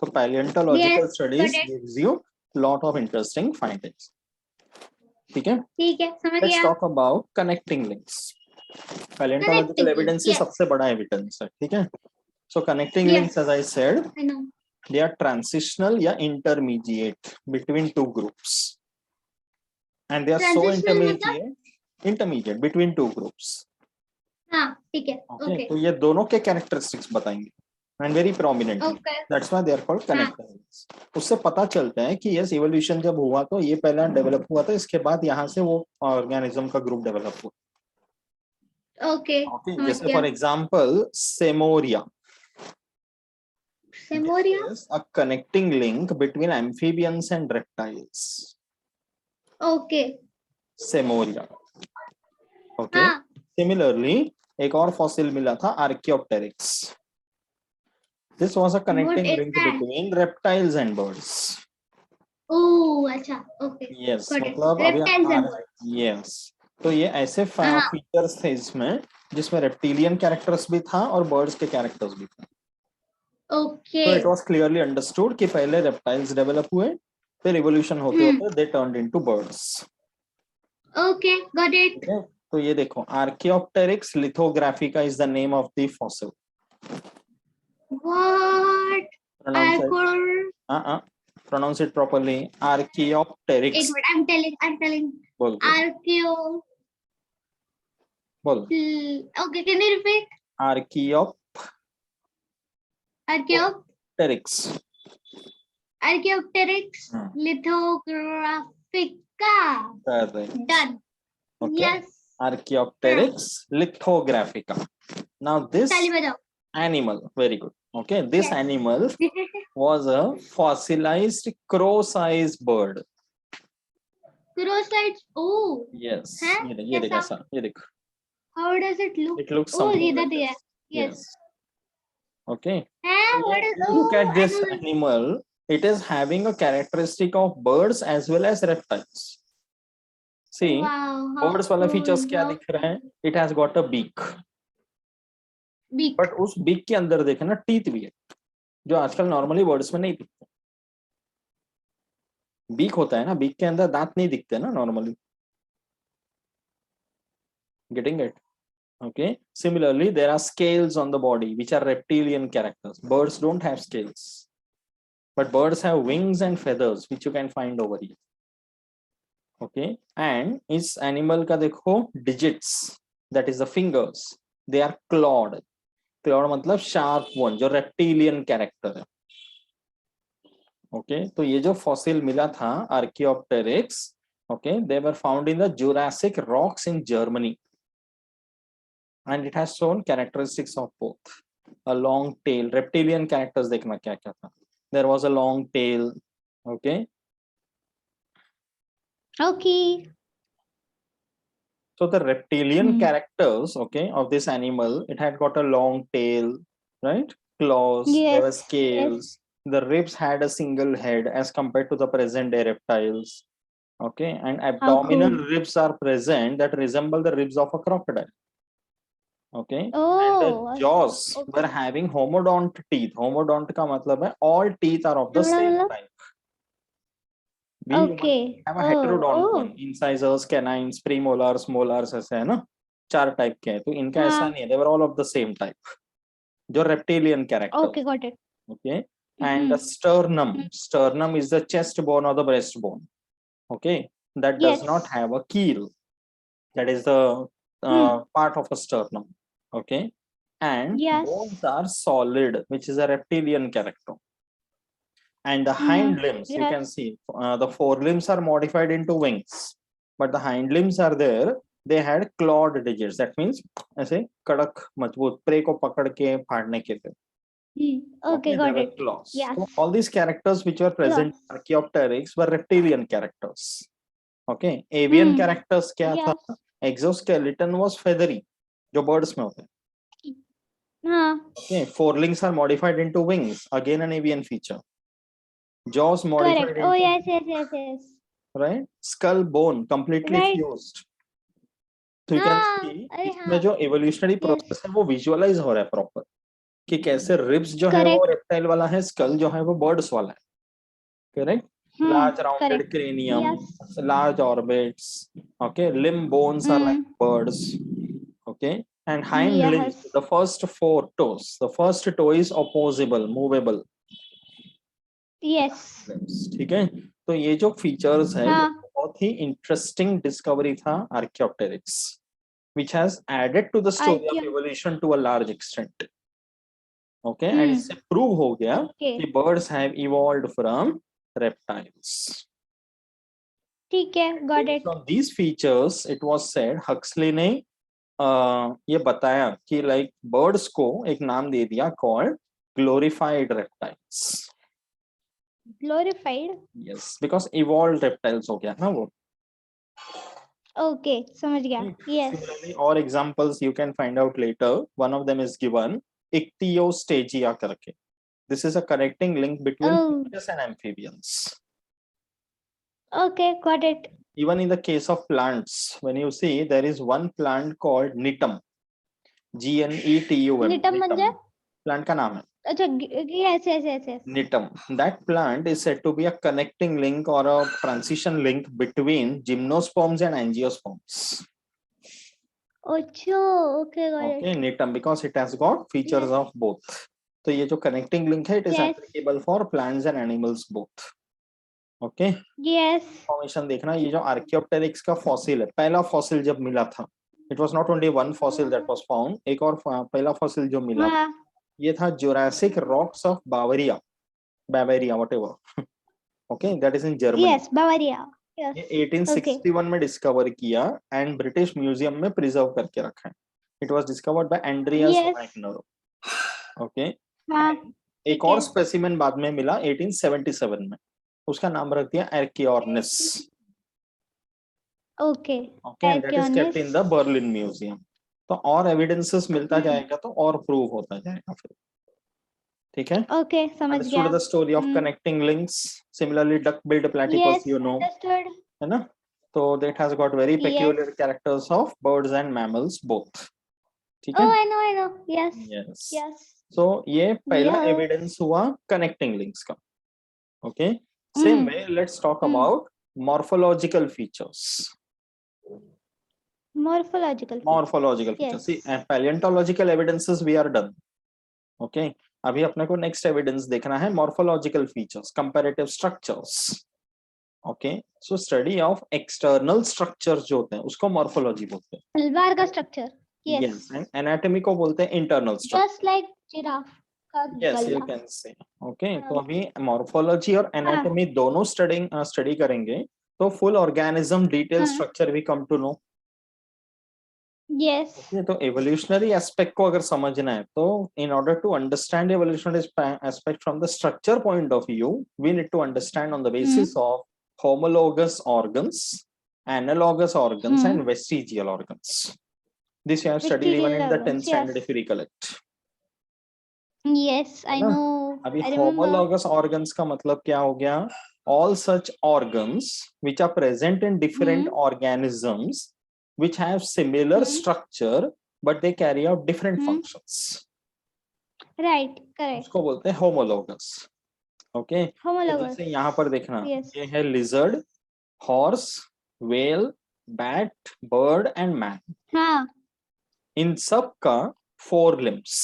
Speaker 1: So paleontological
Speaker 2: Yes,
Speaker 1: studies
Speaker 2: got it.
Speaker 1: gives you lot of interesting findings. ठीक है?
Speaker 2: ठीक है, समझ
Speaker 1: Let's
Speaker 2: गया.
Speaker 1: talk about connecting links. Paleontological
Speaker 2: Connecting
Speaker 1: evidence
Speaker 2: links,
Speaker 1: ही सबसे बड़ा evidence है, ठीक है? So connecting links, as I said,
Speaker 2: I know.
Speaker 1: they are transitional या intermediate between two groups, and they are so
Speaker 2: Transitional मतलब?
Speaker 1: intermediate between two groups.
Speaker 2: हाँ, ठीक है. Okay.
Speaker 1: तो ये दोनों के characteristics बताएंगे, and very prominent.
Speaker 2: Okay.
Speaker 1: That's why they are called connecting links. उससे पता चलता है कि yes, evolution जब हुआ तो ये पहला develop हुआ था, इसके बाद यहाँ से वो organism का group develop हुआ.
Speaker 2: Okay.
Speaker 1: जैसे for example, Semoria.
Speaker 2: Semoria?
Speaker 1: Is a connecting link between amphibians and reptiles.
Speaker 2: Okay.
Speaker 1: Semoria. Okay.
Speaker 2: हाँ.
Speaker 1: Similarly, एक और fossil मिला था Archaeopteryx. This was a connecting link between reptiles and birds.
Speaker 2: Oh, अच्छा. Okay.
Speaker 1: Yes.
Speaker 2: Got it.
Speaker 1: मतलब अभी
Speaker 2: Reptiles and birds.
Speaker 1: yes. तो ये ऐसे features थे इसमें जिसमें reptilian characters भी था और birds के characters भी थे.
Speaker 2: Okay.
Speaker 1: So it was clearly understood कि पहले reptiles develop हुए, फिर evolution होते होते they turned into birds.
Speaker 2: Okay, got it.
Speaker 1: Okay? तो ये देखो, Archaeopteryx lithographica is the name of the fossil.
Speaker 2: What?
Speaker 1: Pronounce it properly. Archaeopteryx.
Speaker 2: एक मिनट, I'm telling.
Speaker 1: बोल.
Speaker 2: Archeo.
Speaker 1: बोल.
Speaker 2: Okay, can you repeat?
Speaker 1: Archaeopteryx.
Speaker 2: Archaeopteryx lithographica.
Speaker 1: Correct.
Speaker 2: Done.
Speaker 1: Okay.
Speaker 2: Yes.
Speaker 1: Archaeopteryx lithographica. Now this animal, very good. Okay, this animal was a fossilized crow-sized bird.
Speaker 2: Crow-sized? Oh.
Speaker 1: Yes.
Speaker 2: Huh?
Speaker 1: ये देख ऐसा, ये देख.
Speaker 2: How does it look?
Speaker 1: It looks
Speaker 2: Oh,
Speaker 1: something like
Speaker 2: this.
Speaker 1: this.
Speaker 2: Yes.
Speaker 1: Okay.
Speaker 2: What is?
Speaker 1: Look at this animal. It is having a characteristic of birds as well as reptiles. See, birds वाला features क्या दिख रहा है? It has got a beak.
Speaker 2: Beak.
Speaker 1: But उस beak के अंदर देखे ना teeth भी है, जो आजकल normally birds में नहीं दिखते. Beak होता है ना, beak के अंदर दांत नहीं दिखते ना normally. Getting it? Okay. Similarly, there are scales on the body which are reptilian characters. Birds don't have scales, but birds have wings and feathers which you can find over here. Okay. And इस animal का देखो digits that is the fingers, they are clawed. Clawed मतलब sharp one, जो reptilian character है. Okay, तो ये जो fossil मिला था Archaeopteryx, okay, they were found in the Jurassic rocks in Germany, and it has shown characteristics of both. A long tail, reptilian characters देखना क्या क्या था. There was a long tail. Okay.
Speaker 2: Okay.
Speaker 1: So the reptilian characters, okay, of this animal, it had got a long tail, right? Claws, there were
Speaker 2: Yes.
Speaker 1: scales. The ribs had a single head as compared to the present day reptiles. Okay, and abdominal
Speaker 2: cool.
Speaker 1: ribs are present that resemble the ribs of a crocodile. Okay, and the
Speaker 2: Oh.
Speaker 1: jaws
Speaker 2: Okay.
Speaker 1: were having homodont teeth. Homodont का मतलब है all teeth are of the same type. We
Speaker 2: Okay.
Speaker 1: have a heterodont
Speaker 2: Oh.
Speaker 1: one, incisors, canines, premolars, molars ऐसे है ना, 4 type के हैं. तो इनका ऐसा नहीं है, they were all of the same type, जो reptilian character.
Speaker 2: Okay, got it.
Speaker 1: Okay, and the sternum, sternum is the chest bone or the breast bone. Okay, that does not have a keel, that is the part of a sternum. Okay, and bones are solid, which is a reptilian character. And the hind limbs, you can see the forelimbs are modified into wings, but the hind limbs are there. They had clawed digits. That means ऐसे कड़क मजबूत prey को पकड़ के फाड़ने के लिए.
Speaker 2: Okay, got it.
Speaker 1: Claws.
Speaker 2: Yes.
Speaker 1: So all these characters which were present in Archaeopteryx were reptilian characters. Okay, avian characters क्या था? Exoskeleton was feathery, जो birds में होते हैं. Okay, forelimbs are modified into wings. Again, an avian feature. Jaws modified.
Speaker 2: Correct. Oh yes.
Speaker 1: Right? Skull bone completely fused. So you can see इसमें जो evolutionary process है वो visualize हो रहा है proper. कि कैसे ribs जो है वो reptile वाला है, skull जो है वो birds वाला है. Correct? Large rounded cranium, large orbits. Okay, limb bones are like birds. Okay, and hind limbs, the first 4 toes. The first toe is opposable, movable.
Speaker 2: Yes.
Speaker 1: ठीक है, तो ये जो फीचर्स है बहुत ही इंटरेस्टिंग डिस्कवरी था Archaeopteryx, which has added to the story of evolution to a large extent. Okay, and इससे prove हो गया कि birds have evolved from reptiles.
Speaker 2: ठीक है, got it.
Speaker 1: From these features, it was said, Huxley ने ये बताया कि like birds को एक नाम दे दिया called glorified reptiles.
Speaker 2: Glorified?
Speaker 1: Yes, because evolved reptiles हो गया ना वो.
Speaker 2: Okay, समझ गया. Yes.
Speaker 1: Similarly, और examples you can find out later. One of them is given, Ichthyostagia करके. This is a connecting link between fishes and amphibians.
Speaker 2: Okay, got it.
Speaker 1: Even in the case of plants, when you see there is one plant called Nitum, Gnetum.
Speaker 2: Nitum म्हणजे?
Speaker 1: Plant का नाम है.
Speaker 2: अच्छा, yes.
Speaker 1: Nitum. That plant is said to be a connecting link or a transition link between gymnosperms and angiosperms.
Speaker 2: Okay, got it.
Speaker 1: Okay, Nitum, because it has got features of both. So ये जो connecting link है, it is applicable for plants and animals both. Okay.
Speaker 2: Yes.
Speaker 1: Formation देखना, ये जो Archaeopteryx का fossil है, पहला fossil जब मिला था, it was not only one fossil that was found. एक और पहला fossil जो मिला, ये था Jurassic rocks of Bavaria, whatever. Okay, that is in Germany.
Speaker 2: Yes, Bavaria. Yes.
Speaker 1: ये 1861 में डिस्कवर किया and British Museum में प्रिजर्व करके रखा है. It was discovered by Andreas Wagner. Okay. एक और स्पेसिमेन बाद में मिला 1877 में, उसका नाम रख दिया Archaeornis.
Speaker 2: Okay.
Speaker 1: Okay, that is kept in the Berlin Museum. तो और एविडेंसेस मिलता जाएगा तो और प्रूव होता जाएगा फिर. ठीक है?
Speaker 2: Okay, समझ गया.
Speaker 1: Understood the story of connecting links. Similarly, duck-billed platypus, you know.
Speaker 2: Understood.
Speaker 1: है ना? So that has got very peculiar characters of birds and mammals both. ठीक है?
Speaker 2: Oh, I know. Yes.
Speaker 1: So ये पहला एविडेंस हुआ connecting links का. Okay. Same way, let's talk about morphological features. Morphological features. See, paleontological evidences we are done. Okay. अभी अपने को next evidence देखना है morphological features, comparative structures. Okay so study of external structures जो होते हैं उसको मॉर्फोलॉजी बोलते हैं.
Speaker 2: तलवार का structure.
Speaker 1: Yes,
Speaker 2: yes.
Speaker 1: and anatomy को बोलते हैं internal structure.
Speaker 2: Just like giraffe का
Speaker 1: Yes, you
Speaker 2: गला.
Speaker 1: can say. Okay,
Speaker 2: हाँ.
Speaker 1: तो अभी मॉर्फोलॉजी और एनाटॉमी दोनों स्टडी करेंगे तो फुल ऑर्गेनिज्म डिटेल
Speaker 2: हाँ.
Speaker 1: Structure we come to know.
Speaker 2: Yes.
Speaker 1: Okay, तो एवोल्यूशनरी एस्पेक्ट को अगर समझना है तो in order to understand evolutionary aspect from the structure point of view we need to understand on the basis of homologous organs, analogous organs and vestigial organs. This you have studied even in the 10th standard if you recollect.
Speaker 2: Yes, I know.
Speaker 1: अभी
Speaker 2: I remember.
Speaker 1: homologous organs का मतलब क्या हो गया? All such organs which are present in different organisms which have similar structure but they carry out different functions.
Speaker 2: Right, correct.
Speaker 1: उसको बोलते हैं homologous. Okay.
Speaker 2: Homologous.
Speaker 1: जैसे यहाँ पर देखना
Speaker 2: Yes.
Speaker 1: ये है lizard, horse, whale, bat, bird and man.
Speaker 2: हाँ.
Speaker 1: इन सब का 4 limbs.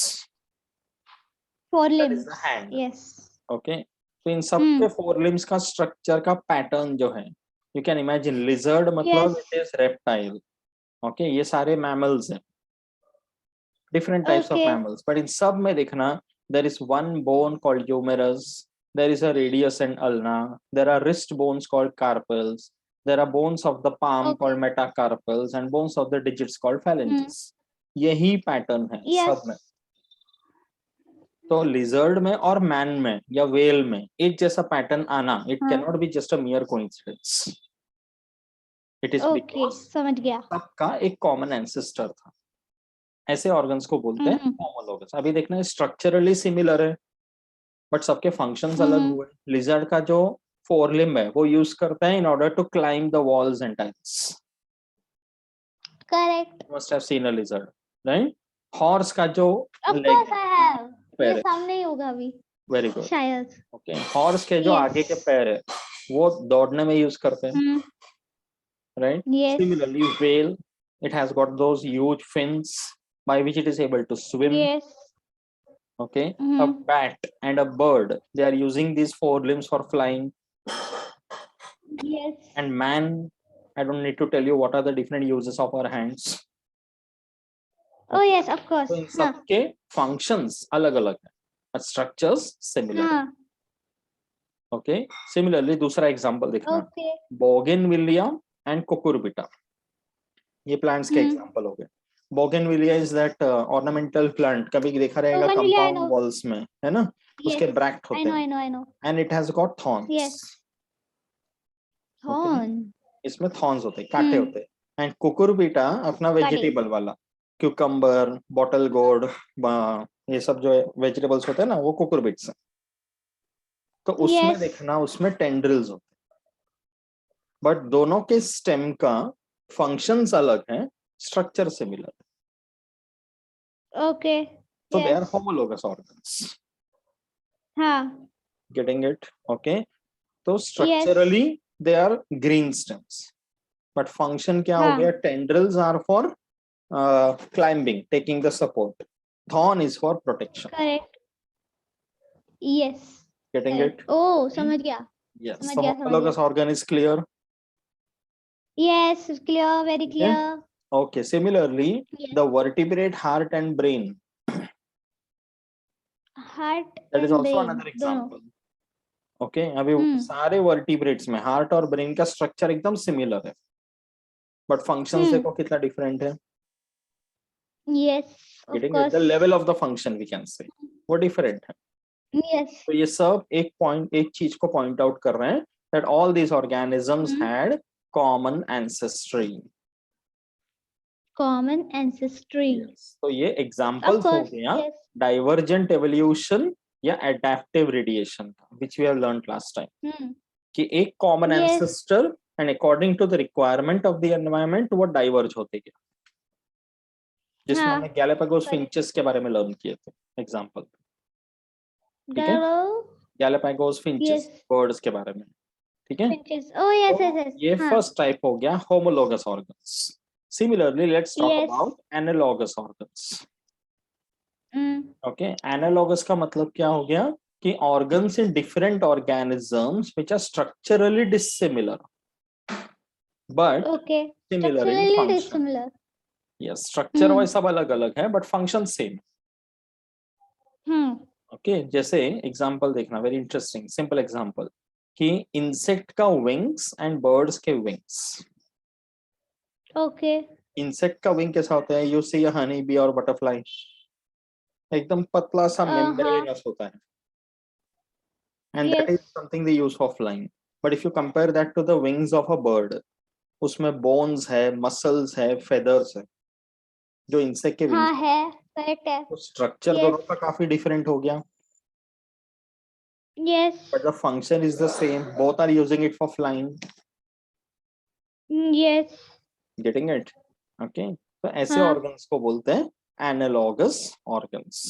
Speaker 2: 4
Speaker 1: That
Speaker 2: limbs.
Speaker 1: is the hand.
Speaker 2: Yes.
Speaker 1: Okay. तो इन सब के 4 limbs का स्ट्रक्चर का पैटर्न जो है यू कैन इमेजिन लिजर्ड मतलब इट इज रेप्टाइल. ओके ये सारे मैमल्स हैं different types of mammals but इन सब में देखना there is one bone called humerus, there is a radius and ulna, there are wrist bones called carpals, there are bones of the palm called metacarpals and bones of the digits called phalanges. यही pattern है सब में. तो lizard में और man में या well में एक जैसा पैटर्न आना it can not be just a मियर coincidence. It is because
Speaker 2: समझ गया.
Speaker 1: सबका एक कॉमन एंसेस्टर था. ऐसे ऑर्गन्स को बोलते हैं होमोलोगस. अभी देखना स्ट्रक्चरली सिमिलर है बट सबके फंक्शंस अलग हुए. लिजर्ड का जो 4 लिम्ब है वो यूज करता है in order to climb the walls and tiles.
Speaker 2: Correct.
Speaker 1: You must have seen a lizard right. Horse का जो
Speaker 2: लेग है ये
Speaker 1: है
Speaker 2: सामने ही होगा अभी.
Speaker 1: Very good.
Speaker 2: शायद.
Speaker 1: ओके हॉर्स के जो आगे के पैर है वो दौड़ने में यूज करते हैं right.
Speaker 2: Yes.
Speaker 1: Similarly whale it has got those huge fins by which it is able to swim.
Speaker 2: Yes.
Speaker 1: Okay. A bat and a bird they are using these 4 limbs for flying.
Speaker 2: Yes.
Speaker 1: And man I don't need to tell you what are the different uses of our hands.
Speaker 2: Oh yes, of course.
Speaker 1: तो इन सबके functions अलग-अलग हैं but structures similar. Okay. Similarly दूसरा example देखना.
Speaker 2: Okay.
Speaker 1: Bougainvillea and cucurbita. ये plants के example हो गए. Bougainvillea is that ornamental plant. कभी देखा रहेगा compound walls में है ना. उसके bract होते हैं.
Speaker 2: I know.
Speaker 1: And it has got thorns.
Speaker 2: Yes. Thorn.
Speaker 1: इसमें thorns होते हैं, कांटे होते हैं. And cucurbita अपना vegetable वाला. Cucumber, bottle gourd, ये सब जो vegetables होते हैं ना वो cucurbits हैं. तो उसमें देखना उसमें tendrils होते हैं. बट दोनों के स्टेम का फंक्शंस अलग हैं, structure similar.
Speaker 2: Okay.
Speaker 1: So they are homologous organs.
Speaker 2: हाँ.
Speaker 1: Getting it? Okay. तो structurally they are green stems. But function क्या हो गया? Tendrils are for climbing, taking the support. Thorn is for protection.
Speaker 2: Correct. Yes.
Speaker 1: Getting it?
Speaker 2: Oh, समझ गया.
Speaker 1: Yes. So homologous organ is clear.
Speaker 2: Yes, clear, very clear.
Speaker 1: Okay. Similarly, the vertebrate heart and brain.
Speaker 2: Heart.
Speaker 1: That is also another example. Okay. अभी सारे vertebrates में heart और brain का structure एकदम similar है. But functions देखो कितना different है.
Speaker 2: Yes.
Speaker 1: Getting it? The level of the function we can say वो different है.
Speaker 2: Yes.
Speaker 1: तो ये सब एक चीज को point out कर रहे हैं that all these organisms had common ancestry.
Speaker 2: Common ancestry.
Speaker 1: Yes. तो ये examples हो गया divergent evolution या adaptive radiation which we have learned last time. कि एक common ancestor and according to the requirement of the environment वो diverge होते गया. जिसमें हमने Galapagos finches के बारे में learn किए थे example. ठीक है? Galapagos finches birds के बारे में. ठीक है?
Speaker 2: Oh yes, yes.
Speaker 1: ये first type हो गया homologous organs. Similarly, let's talk about analogous organs. Okay, analogous का मतलब क्या हो गया? कि organs in different organisms which are structurally dissimilar but
Speaker 2: Okay.
Speaker 1: similar in
Speaker 2: Structurally
Speaker 1: function.
Speaker 2: dissimilar.
Speaker 1: Yes, structure wise सब अलग अलग है but function same. Okay, जैसे एग्जांपल देखना, वेरी इंटरेस्टिंग सिंपल एग्जांपल कि इंसेक्ट का विंग्स एंड बर्ड्स के wings.
Speaker 2: Okay.
Speaker 1: Insect का विंग कैसा होता है? You see a honey bee और बटरफ्लाई, एकदम पतला सा मेम्ब्रेनस होता है, and that is
Speaker 2: Yes.
Speaker 1: something they use for flying. But if you compare that to the wings of a bird, उसमें bones है, muscles है, feathers है, जो इंसेक्ट के
Speaker 2: हाँ
Speaker 1: विंग्स
Speaker 2: है, करेक्ट है.
Speaker 1: तो स्ट्रक्चर
Speaker 2: Yes.
Speaker 1: दोनों का काफी डिफरेंट हो गया.
Speaker 2: Yes.
Speaker 1: But the function is the same. Both are using it for flying.
Speaker 2: Yes.
Speaker 1: Getting it? Okay. तो ऐसे
Speaker 2: हाँ.
Speaker 1: organs को बोलते हैं analogous organs.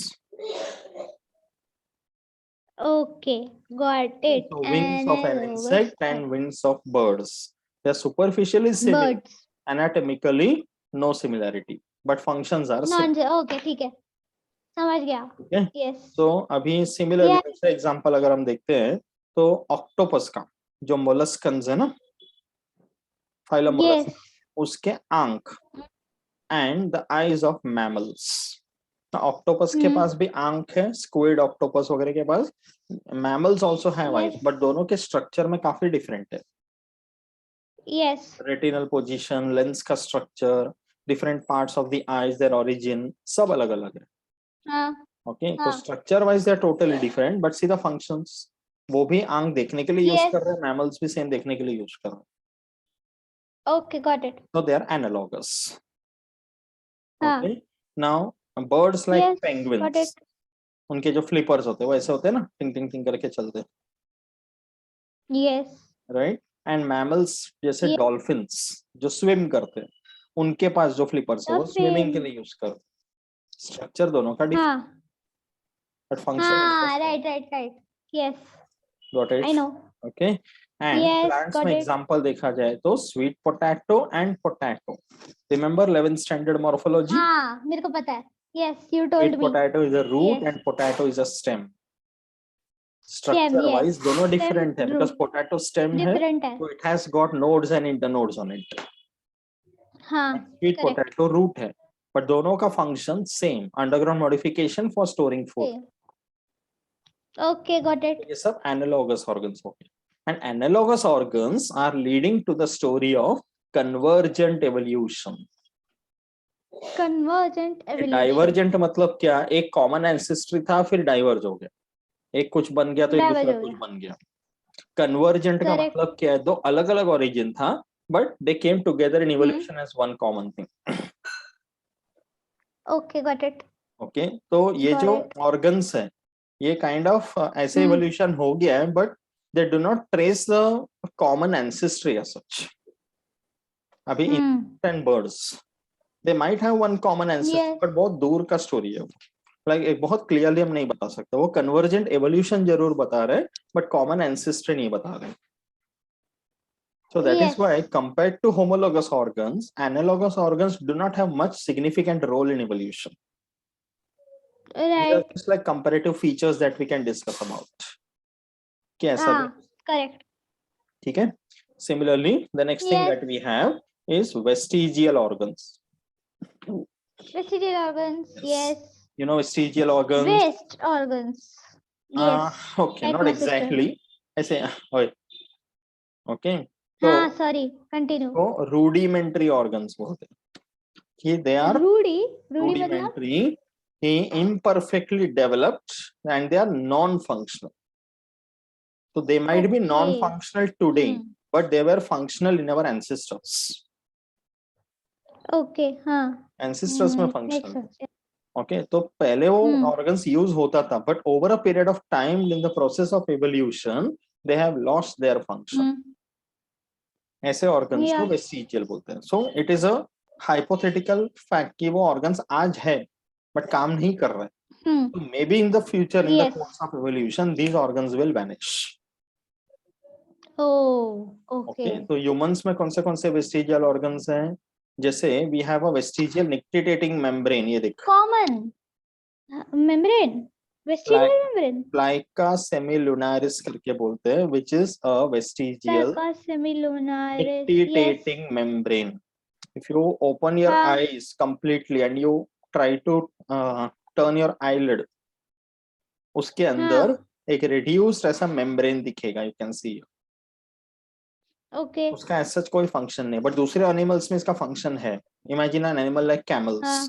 Speaker 2: Okay, got it.
Speaker 1: So wings of an
Speaker 2: Analogous
Speaker 1: insect and wings of birds. They are superficially similar.
Speaker 2: birds.
Speaker 1: Anatomically, no similarity, but functions are similar.
Speaker 2: Non okay, ठीक है, समझ गया.
Speaker 1: Okay.
Speaker 2: Yes.
Speaker 1: So अभी similarly
Speaker 2: Yeah.
Speaker 1: जैसे example अगर हम देखते हैं तो ऑक्टोपस का जो मोलस्कन्स है ना, फाइलम
Speaker 2: Yes.
Speaker 1: उसके आंख and the eyes of mammals. Octopus के पास भी आंख है, स्क्विड ऑक्टोपस वगैरह के पास, mammals also have eyes, but दोनों के स्ट्रक्चर में काफी डिफरेंट है.
Speaker 2: Yes.
Speaker 1: रेटिनल पोजीशन, लेंस का structure, different parts of the eyes, their origin सब अलग अलग है.
Speaker 2: हाँ.
Speaker 1: ओके, तो
Speaker 2: हाँ.
Speaker 1: Structure wise they are totally different, but see the functions. वो भी आंख देखने के लिए यूज
Speaker 2: Yes.
Speaker 1: कर रहे हैं, मैमल्स भी सेम देखने के लिए यूज कर रहे हैं.
Speaker 2: Okay, got it.
Speaker 1: So they are analogous.
Speaker 2: हाँ.
Speaker 1: Okay. Now birds like
Speaker 2: Yes, got
Speaker 1: penguins,
Speaker 2: it.
Speaker 1: उनके जो फ्लिपर्स होते हैं वो ऐसे होते हैं ना, टिंग टिंग टिंग करके चलते हैं,
Speaker 2: Yes.
Speaker 1: राइट. एंड मैमल्स जैसे
Speaker 2: Yes.
Speaker 1: डॉल्फिन्स जो स्विम करते हैं, उनके पास जो फ्लिपर्स है वो स्विमिंग के
Speaker 2: Dolphin.
Speaker 1: लिए यूज करते हैं. स्ट्रक्चर दोनों का डिफरेंट,
Speaker 2: हाँ.
Speaker 1: बट फंक्शन
Speaker 2: हाँ, right. Yes.
Speaker 1: Got it?
Speaker 2: I know.
Speaker 1: Okay. And
Speaker 2: Yes,
Speaker 1: plants
Speaker 2: got
Speaker 1: में
Speaker 2: it.
Speaker 1: एग्जांपल देखा जाए तो sweet potato and potato. Remember 11th standard morphology?
Speaker 2: हाँ, मेरे को पता है. Yes, you told
Speaker 1: sweet
Speaker 2: me.
Speaker 1: Potato is a root
Speaker 2: Yes.
Speaker 1: And potato is a stem.
Speaker 2: Stem,
Speaker 1: structure
Speaker 2: yes.
Speaker 1: Wise दोनों
Speaker 2: Stem,
Speaker 1: डिफरेंट है, बिकॉज
Speaker 2: root.
Speaker 1: पोटैटो स्टेम है,
Speaker 2: Different है.
Speaker 1: so it has got nodes and internodes on it.
Speaker 2: हाँ,
Speaker 1: Sweet
Speaker 2: correct.
Speaker 1: potato root है, but दोनों का function same, underground modification for storing food.
Speaker 2: Okay. Okay, got it.
Speaker 1: ये सब analogous organs हो गए. And analogous organs are leading to the story of convergent evolution.
Speaker 2: Convergent evolution.
Speaker 1: Divergent मतलब क्या? एक common ancestry था, फिर diverge हो गया, एक कुछ बन गया तो एक
Speaker 2: Diverge
Speaker 1: दूसरा
Speaker 2: हो
Speaker 1: कुछ
Speaker 2: गया.
Speaker 1: बन गया. Convergent का
Speaker 2: Correct.
Speaker 1: मतलब क्या है? दो अलग अलग origin था, but they came together in evolution as one common thing.
Speaker 2: Okay, got it.
Speaker 1: Okay, तो ये
Speaker 2: Got
Speaker 1: जो
Speaker 2: it.
Speaker 1: organs है, ये kind of ऐसे evolution हो गया है, but they do not trace the common ancestry as such. अभी insects and birds, they might have one common ancestry,
Speaker 2: Yes.
Speaker 1: but बहुत दूर का story है वो. Like एक बहुत clearly हम नहीं बता सकते. वो convergent evolution जरूर बता रहे, but common ancestry नहीं बता रहे. So that is
Speaker 2: Yes.
Speaker 1: why compared to homologous organs, analogous organs do not have much significant role in evolution. These are
Speaker 2: Right.
Speaker 1: just like comparative features that we can discuss about. कैसा भी,
Speaker 2: Correct.
Speaker 1: ठीक है. Similarly, the next thing
Speaker 2: Yes.
Speaker 1: that we have is vestigial organs.
Speaker 2: Vestigial organs. Yes.
Speaker 1: You know vestigial organs?
Speaker 2: Waste organs. Yes.
Speaker 1: Okay,
Speaker 2: Like
Speaker 1: not
Speaker 2: my sister.
Speaker 1: exactly. ऐसे, okay. So,
Speaker 2: हाँ, sorry. Continue.
Speaker 1: तो rudimentary organs बोलते हैं कि they are
Speaker 2: Rudy मतलब?
Speaker 1: rudimentary, imperfectly developed, and they are non-functional. So they might be non-functional today, but they were functional in our ancestors.
Speaker 2: Okay, हाँ.
Speaker 1: Ancestors में
Speaker 2: Makes
Speaker 1: functional.
Speaker 2: sense.
Speaker 1: Okay, तो पहले वो organs use होता था, but over a period of time in the process of evolution, they have lost their function. ऐसे organs को vestigial बोलते हैं. So it is a hypothetical fact कि वो organs आज है, but काम नहीं कर रहे. So maybe in the future, in the course of evolution, these organs will vanish.
Speaker 2: Oh, okay.
Speaker 1: तो humans में कौन से vestigial organs हैं? जैसे we have a vestigial nictitating membrane, ये देख.
Speaker 2: Common membrane. Vestigial membrane.
Speaker 1: Plica semilunaris करके बोलते हैं, which is a vestigial
Speaker 2: Plica semilunaris.
Speaker 1: dictating
Speaker 2: Yes.
Speaker 1: membrane. If you open your
Speaker 2: हाँ.
Speaker 1: eyes completely and you try to turn your eyelid, उसके अंदर
Speaker 2: हाँ.
Speaker 1: एक reduced ऐसा membrane दिखेगा, you can see.
Speaker 2: Okay.
Speaker 1: उसका as such कोई function नहीं, but दूसरे animals में इसका function है. Imagine an animal like camels.
Speaker 2: हाँ.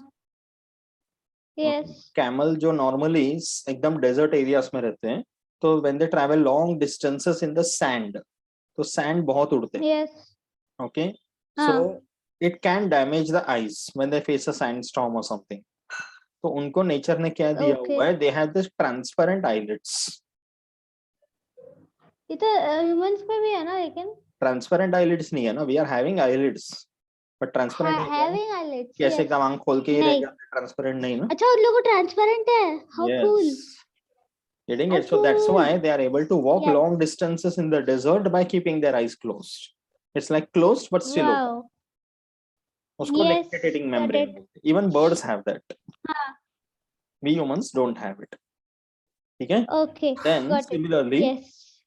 Speaker 2: Yes.
Speaker 1: Camel जो normally एकदम desert areas में रहते हैं, तो when they travel long distances in the sand, तो sand बहुत उड़ते हैं.
Speaker 2: Yes.
Speaker 1: Okay,
Speaker 2: हाँ.
Speaker 1: so it can damage the eyes when they face a sandstorm or something. तो उनको nature ने क्या दिया
Speaker 2: Okay.
Speaker 1: हुआ है? They have this transparent eyelids.
Speaker 2: ये तो humans में भी है ना, लेकिन
Speaker 1: Transparent eyelids नहीं है ना? We are having eyelids, but transparent है क्या?
Speaker 2: having eyelids.
Speaker 1: कैसे
Speaker 2: Yes.
Speaker 1: एकदम आंख खोल के ही रह
Speaker 2: नहीं.
Speaker 1: जाते? Transparent नहीं ना?
Speaker 2: अच्छा, उन लोगों को transparent है. How cool.
Speaker 1: Yes. Getting
Speaker 2: How
Speaker 1: it? So that's
Speaker 2: cool.
Speaker 1: why they are able to walk
Speaker 2: Yes.
Speaker 1: long distances in the desert by keeping their eyes closed. It's like closed but still open.
Speaker 2: Wow.
Speaker 1: उसको
Speaker 2: Yes,
Speaker 1: dictating
Speaker 2: got
Speaker 1: membrane
Speaker 2: it.
Speaker 1: बोलते हैं. Even birds have that.
Speaker 2: हाँ.
Speaker 1: We humans don't have it. ठीक है?
Speaker 2: Okay.
Speaker 1: Then
Speaker 2: Got it.
Speaker 1: similarly,
Speaker 2: Yes.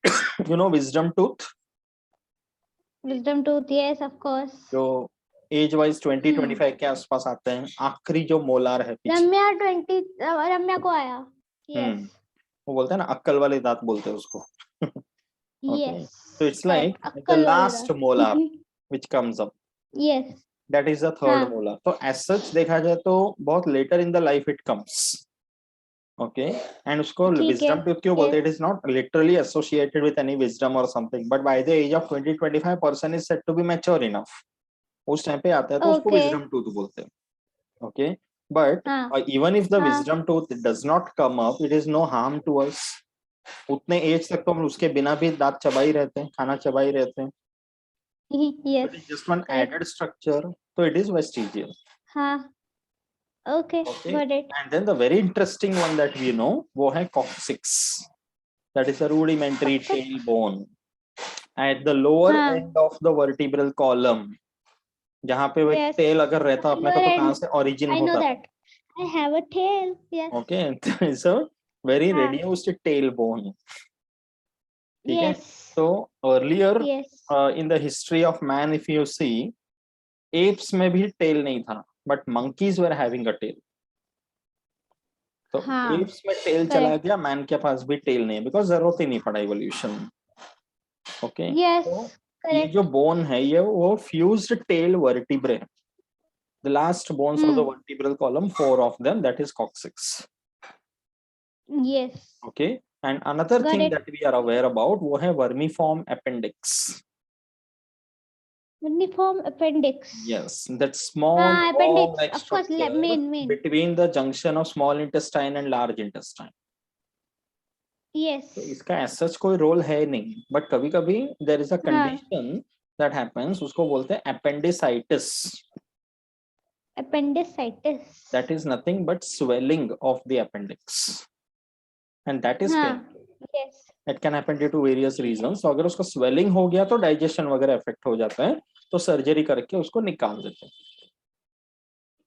Speaker 1: you know wisdom tooth,
Speaker 2: Wisdom tooth. Yes, of course.
Speaker 1: जो age wise 20-25 के आसपास आते हैं, आखिरी जो मोलार है पीछे.
Speaker 2: रम्या को आया. Yes.
Speaker 1: वो बोलते हैं ना अक्कल वाले दांत बोलते हैं उसको. Okay.
Speaker 2: Yes.
Speaker 1: So it's like the
Speaker 2: अक्कल वाला.
Speaker 1: last molar which comes up.
Speaker 2: Yes.
Speaker 1: That is the third
Speaker 2: हाँ.
Speaker 1: molar. So as such देखा जाए तो बहुत later in the life it comes. Okay. And उसको
Speaker 2: ठीक
Speaker 1: wisdom
Speaker 2: है.
Speaker 1: tooth क्यों बोलते हैं?
Speaker 2: Yes.
Speaker 1: It is not literally associated with any wisdom or something, but by the age of 20-25 person is said to be mature enough. उस time पे आता है तो उसको
Speaker 2: Okay.
Speaker 1: wisdom tooth बोलते हैं. Okay. But
Speaker 2: हाँ.
Speaker 1: even if the
Speaker 2: हाँ.
Speaker 1: wisdom tooth does not come up, it is no harm to us. उतने एज तक तो हम उसके बिना भी दांत चबा ही रहते हैं, खाना चबा ही रहते हैं.
Speaker 2: Yes.
Speaker 1: It is just one
Speaker 2: Correct.
Speaker 1: added structure, so it is vestigial.
Speaker 2: हाँ. Okay.
Speaker 1: Okay.
Speaker 2: Got it.
Speaker 1: And then the very interesting one that we know, वो है coccyx. That is a rudimentary tailbone at the lower
Speaker 2: हाँ.
Speaker 1: end of the vertebral column. जहाँ पे वो
Speaker 2: Yes.
Speaker 1: tail अगर रहता अपने को तो
Speaker 2: Lower
Speaker 1: कहाँ
Speaker 2: end.
Speaker 1: से origin
Speaker 2: I know
Speaker 1: होता?
Speaker 2: that. I have a tail. Yes.
Speaker 1: Okay, it's a very
Speaker 2: हाँ.
Speaker 1: reduced tailbone. ठीक है?
Speaker 2: Yes.
Speaker 1: So earlier
Speaker 2: Yes.
Speaker 1: in the history of man, if you see, apes में भी tail नहीं था, but monkeys were having a tail. तो
Speaker 2: हाँ.
Speaker 1: apes में tail चला गया, man के पास भी tail नहीं है, because जरूरत ही नहीं पड़ा evolution. Okay.
Speaker 2: Yes.
Speaker 1: तो ये
Speaker 2: Correct.
Speaker 1: जो bone है ये वो fused tail vertebrae है. The last bones of the vertebral column, 4 of them, that is coccyx.
Speaker 2: Yes.
Speaker 1: Okay. And another
Speaker 2: Got
Speaker 1: thing
Speaker 2: it.
Speaker 1: that we are aware about वो है vermiform appendix.
Speaker 2: Uniform appendix.
Speaker 1: Yes, that small
Speaker 2: हाँ, appendix.
Speaker 1: ball-like
Speaker 2: Of course,
Speaker 1: structure
Speaker 2: main.
Speaker 1: between the junction of small intestine and large intestine.
Speaker 2: Yes.
Speaker 1: तो इसका as such कोई role है नहीं, but कभी-कभी there is a condition that happens, उसको बोलते हैं appendicitis.
Speaker 2: Appendicitis.
Speaker 1: That is nothing but swelling of the appendix, and that is painful.
Speaker 2: Yes.
Speaker 1: It can happen due to various reasons. तो अगर उसको swelling हो गया तो digestion वगैरह affect हो जाता है, तो surgery करके उसको निकाल देते हैं.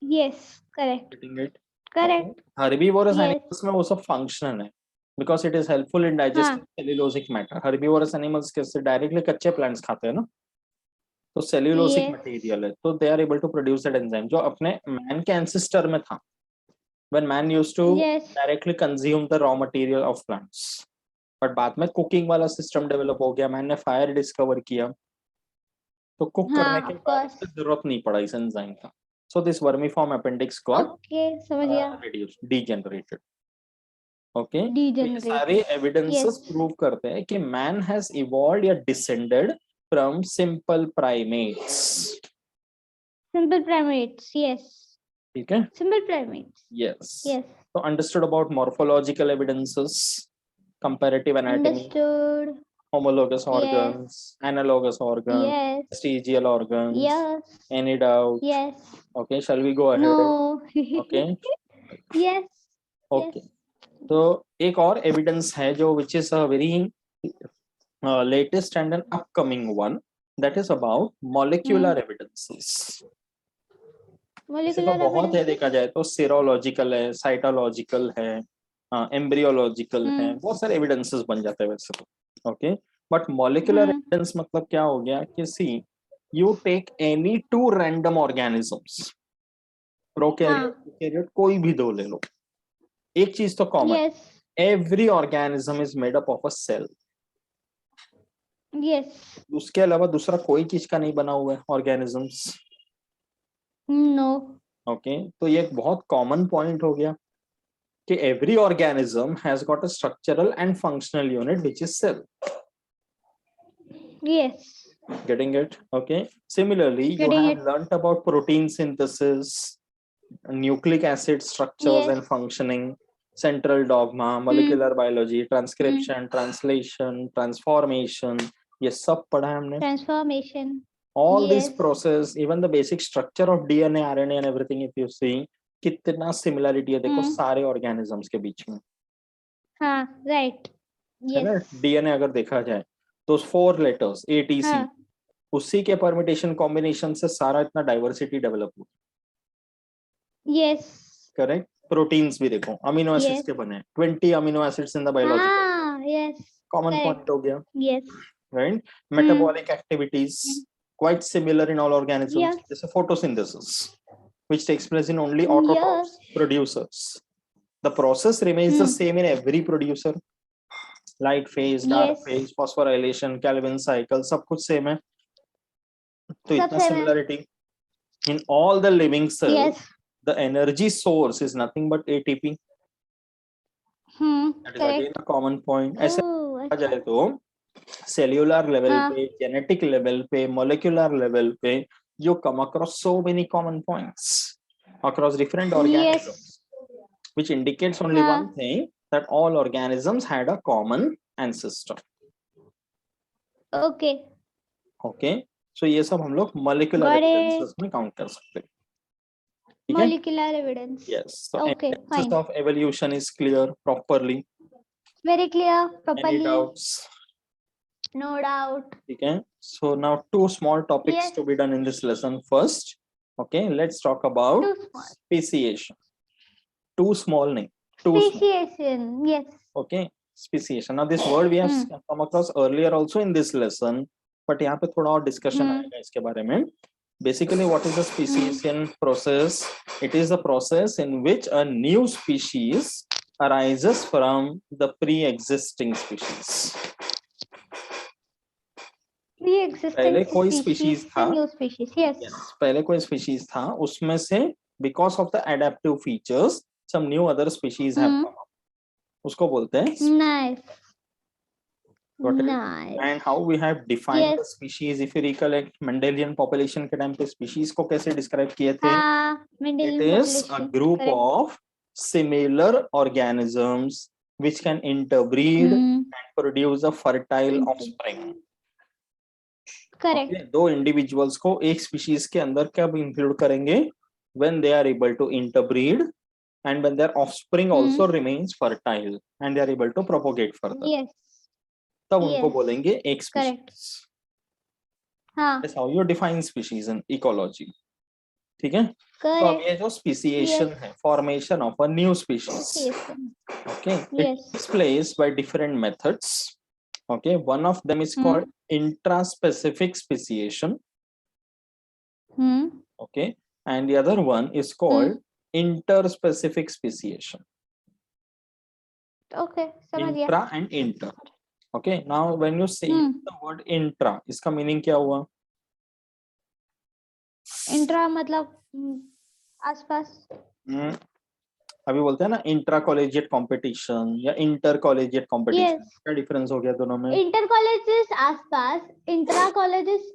Speaker 2: Yes. Correct.
Speaker 1: Getting it?
Speaker 2: Correct.
Speaker 1: Herbivorous
Speaker 2: Yes.
Speaker 1: animals में वो सब function है, because it is helpful in digesting cellulosic matter. Herbivorous animals कैसे directly कच्चे plants खाते हैं ना, तो cellulosic material है, तो they are able to produce that enzyme जो अपने man के ancestor में था, when man used to directly consume the raw material of plants. But बाद में cooking वाला system develop हो गया, man ने fire discover किया, तो cook करने के बाद उसकी जरूरत नहीं पड़ा इस enzyme का. So this vermiform appendix got
Speaker 2: समझ गया.
Speaker 1: reduced, degenerated. Okay.
Speaker 2: Degenerated.
Speaker 1: सारे evidences prove करते हैं कि man has evolved या descended from simple primates.
Speaker 2: Simple primates. Yes.
Speaker 1: ठीक है?
Speaker 2: Simple primates.
Speaker 1: Yes.
Speaker 2: Yes.
Speaker 1: So understood about morphological evidences, comparative anatomy,
Speaker 2: Understood.
Speaker 1: homologous organs, analogous organs,
Speaker 2: Yes.
Speaker 1: vestigial organs.
Speaker 2: Yes.
Speaker 1: Any doubt?
Speaker 2: Yes.
Speaker 1: Okay, shall we go ahead?
Speaker 2: No.
Speaker 1: Okay.
Speaker 2: Yes.
Speaker 1: Okay. तो एक और evidence है जो which is a very latest and an upcoming one, that is about molecular evidences.
Speaker 2: Molecular
Speaker 1: बहुत है
Speaker 2: evidences.
Speaker 1: देखा जाए तो serological है, cytological है, एम्ब्रियोलॉजिकल है, बहुत सारे एविडेंसेस बन जाते हैं वैसे तो। ओके, बट मॉलिक्यूलर एविडेंस मतलब क्या हो गया कि see you take any two random organisms, prokaryote eukaryote कोई भी दो ले लो, एक चीज तो common,
Speaker 2: Yes.
Speaker 1: Every organism is made up of a cell.
Speaker 2: Yes.
Speaker 1: उसके अलावा दूसरा कोई चीज का नहीं बना हुआ है ऑर्गेनिजम्स।
Speaker 2: No.
Speaker 1: ओके, तो ये एक बहुत कॉमन पॉइंट हो गया कि every organism has got a structural and functional unit which is cell.
Speaker 2: Yes.
Speaker 1: Getting it? Okay. Similarly, you
Speaker 2: Getting
Speaker 1: have
Speaker 2: it.
Speaker 1: learnt about protein synthesis, nucleic acid structures
Speaker 2: Yes.
Speaker 1: and functioning, central dogma, molecular biology, transcription, translation, transformation. ये सब पढ़ा है हमने.
Speaker 2: Transformation.
Speaker 1: All this
Speaker 2: Yes.
Speaker 1: process, even the basic structure of DNA, RNA and everything, if you see, कितना similarity है देखो सारे organisms के बीच में.
Speaker 2: हाँ, right.
Speaker 1: है ना,
Speaker 2: Yes.
Speaker 1: डीएनए अगर देखा जाए तो 4 लेटर्स एटीसी,
Speaker 2: हाँ.
Speaker 1: उसी के परम्यूटेशन कॉम्बिनेशन से सारा इतना डाइवर्सिटी डेवलप हुआ.
Speaker 2: Yes.
Speaker 1: करेक्ट. प्रोटीन्स भी देखो अमीनो एसिड्स
Speaker 2: Yes.
Speaker 1: के बने हैं, 20 amino acids in the biological.
Speaker 2: हाँ. Yes.
Speaker 1: Common
Speaker 2: Correct.
Speaker 1: पॉइंट हो गया,
Speaker 2: Yes.
Speaker 1: Right. Metabolic activities quite similar in all organisms,
Speaker 2: Yes.
Speaker 1: जैसे photosynthesis which takes place in only
Speaker 2: Yes.
Speaker 1: autotrophs producers. The process remains the same in every producer. Light phase, dark
Speaker 2: Yes.
Speaker 1: phase, phosphorylation, Calvin cycle, सब कुछ same है. तो
Speaker 2: सब
Speaker 1: इतना
Speaker 2: same है.
Speaker 1: similarity in all the living cells.
Speaker 2: Yes.
Speaker 1: The energy source is nothing but ATP. That is
Speaker 2: Correct.
Speaker 1: again a common point. ऐसे
Speaker 2: Oh,
Speaker 1: देखा
Speaker 2: अच्छा.
Speaker 1: जाए तो cellular level
Speaker 2: हाँ.
Speaker 1: पे, genetic level पे, molecular level पे, you come across so many common points across different organisms, which indicates only
Speaker 2: हाँ.
Speaker 1: one thing, that all organisms had a common ancestor.
Speaker 2: Okay.
Speaker 1: Okay, so ये सब हम लोग molecular
Speaker 2: Got
Speaker 1: evidences
Speaker 2: it.
Speaker 1: में count कर सकते हैं. ठीक है?
Speaker 2: Molecular evidence.
Speaker 1: Yes. So
Speaker 2: Okay,
Speaker 1: evidences
Speaker 2: fine.
Speaker 1: of evolution is clear properly.
Speaker 2: Very clear,
Speaker 1: Any
Speaker 2: properly.
Speaker 1: doubts?
Speaker 2: No doubt.
Speaker 1: Okay. So now 2 small topics
Speaker 2: Yes.
Speaker 1: to be done in this lesson. First, okay, let's talk about
Speaker 2: Too small.
Speaker 1: speciation. 2 small name. 2 small.
Speaker 2: Speciation. Yes.
Speaker 1: Okay. Speciation. Now this word we have come across earlier also in this lesson, but यहाँ पे थोड़ा और discussion आएगा इसके बारे में. Basically, what is the speciation process? It is the process in which a new species arises from the pre-existing species.
Speaker 2: Pre-existing
Speaker 1: पहले कोई
Speaker 2: species
Speaker 1: species था,
Speaker 2: new species. Yes.
Speaker 1: yes, पहले कोई species था, उसमें से because of the adaptive features, some new other species have come up. उसको बोलते हैं.
Speaker 2: Nice.
Speaker 1: Got it?
Speaker 2: Nice.
Speaker 1: And how we have defined
Speaker 2: Yes.
Speaker 1: the species, if you recollect, Mendelian population के time पे species को कैसे describe किए थे?
Speaker 2: हाँ,
Speaker 1: It
Speaker 2: Mendelian
Speaker 1: is a
Speaker 2: population.
Speaker 1: group
Speaker 2: Correct.
Speaker 1: of similar organisms which can interbreed and produce a fertile offspring.
Speaker 2: Correct.
Speaker 1: Okay, दो individuals को एक species के अंदर कब include करेंगे? When they are able to interbreed and when their offspring also remains fertile and they are able to propagate further.
Speaker 2: Yes.
Speaker 1: तब उनको
Speaker 2: Yes.
Speaker 1: बोलेंगे एक
Speaker 2: Correct.
Speaker 1: species.
Speaker 2: हाँ.
Speaker 1: That's how you define species in ecology. ठीक है? तो अब
Speaker 2: Correct.
Speaker 1: ये जो speciation
Speaker 2: Yes.
Speaker 1: है, formation of a new species.
Speaker 2: Speciation.
Speaker 1: Okay,
Speaker 2: Yes.
Speaker 1: it takes place by different methods. Okay, one of them is called intraspecific speciation. Okay, and the other one is called interspecific speciation.
Speaker 2: Okay, समझ गया.
Speaker 1: Intra and inter. Okay, now when you say the word intra, इसका meaning क्या हुआ?
Speaker 2: Intra मतलब आसपास.
Speaker 1: अभी बोलते हैं ना इंट्रा कॉलेजिएट कंपटीशन या इंटर कॉलेजिएट कंपटीशन.
Speaker 2: Yes.
Speaker 1: क्या डिफरेंस हो गया दोनों में?
Speaker 2: इंटर कॉलेजेस आसपास, इंट्रा कॉलेजेस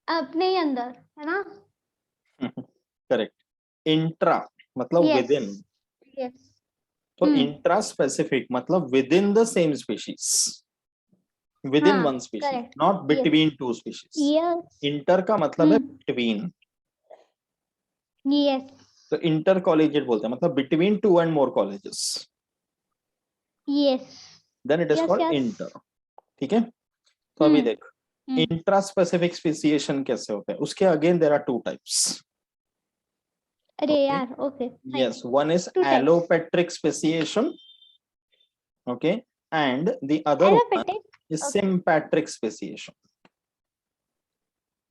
Speaker 2: अपने ही अंदर, है ना?
Speaker 1: करेक्ट. इंट्रा मतलब
Speaker 2: Yes.
Speaker 1: विदिन.
Speaker 2: Yes.
Speaker 1: तो इंट्रा स्पेसिफिक मतलब within the same species, within one species, not between two species.
Speaker 2: Yes.
Speaker 1: Inter का मतलब है बिटवीन.
Speaker 2: Yes.
Speaker 1: तो इंटर कॉलेजिएट बोलते हैं मतलब between 2 and more colleges.
Speaker 2: Yes.
Speaker 1: Then it is
Speaker 2: Yes,
Speaker 1: called
Speaker 2: yes.
Speaker 1: inter. ठीक है? तो अभी देख इंट्रा स्पेसिफिक स्पेसिएशन कैसे होता है. उसके अगेन देयर आर 2 टाइप्स.
Speaker 2: अरे
Speaker 1: Okay.
Speaker 2: यार, okay. fine.
Speaker 1: Yes, one is
Speaker 2: Two types.
Speaker 1: allopatric speciation. Okay, and the other one
Speaker 2: Allopatric.
Speaker 1: is
Speaker 2: Okay.
Speaker 1: sympatric speciation.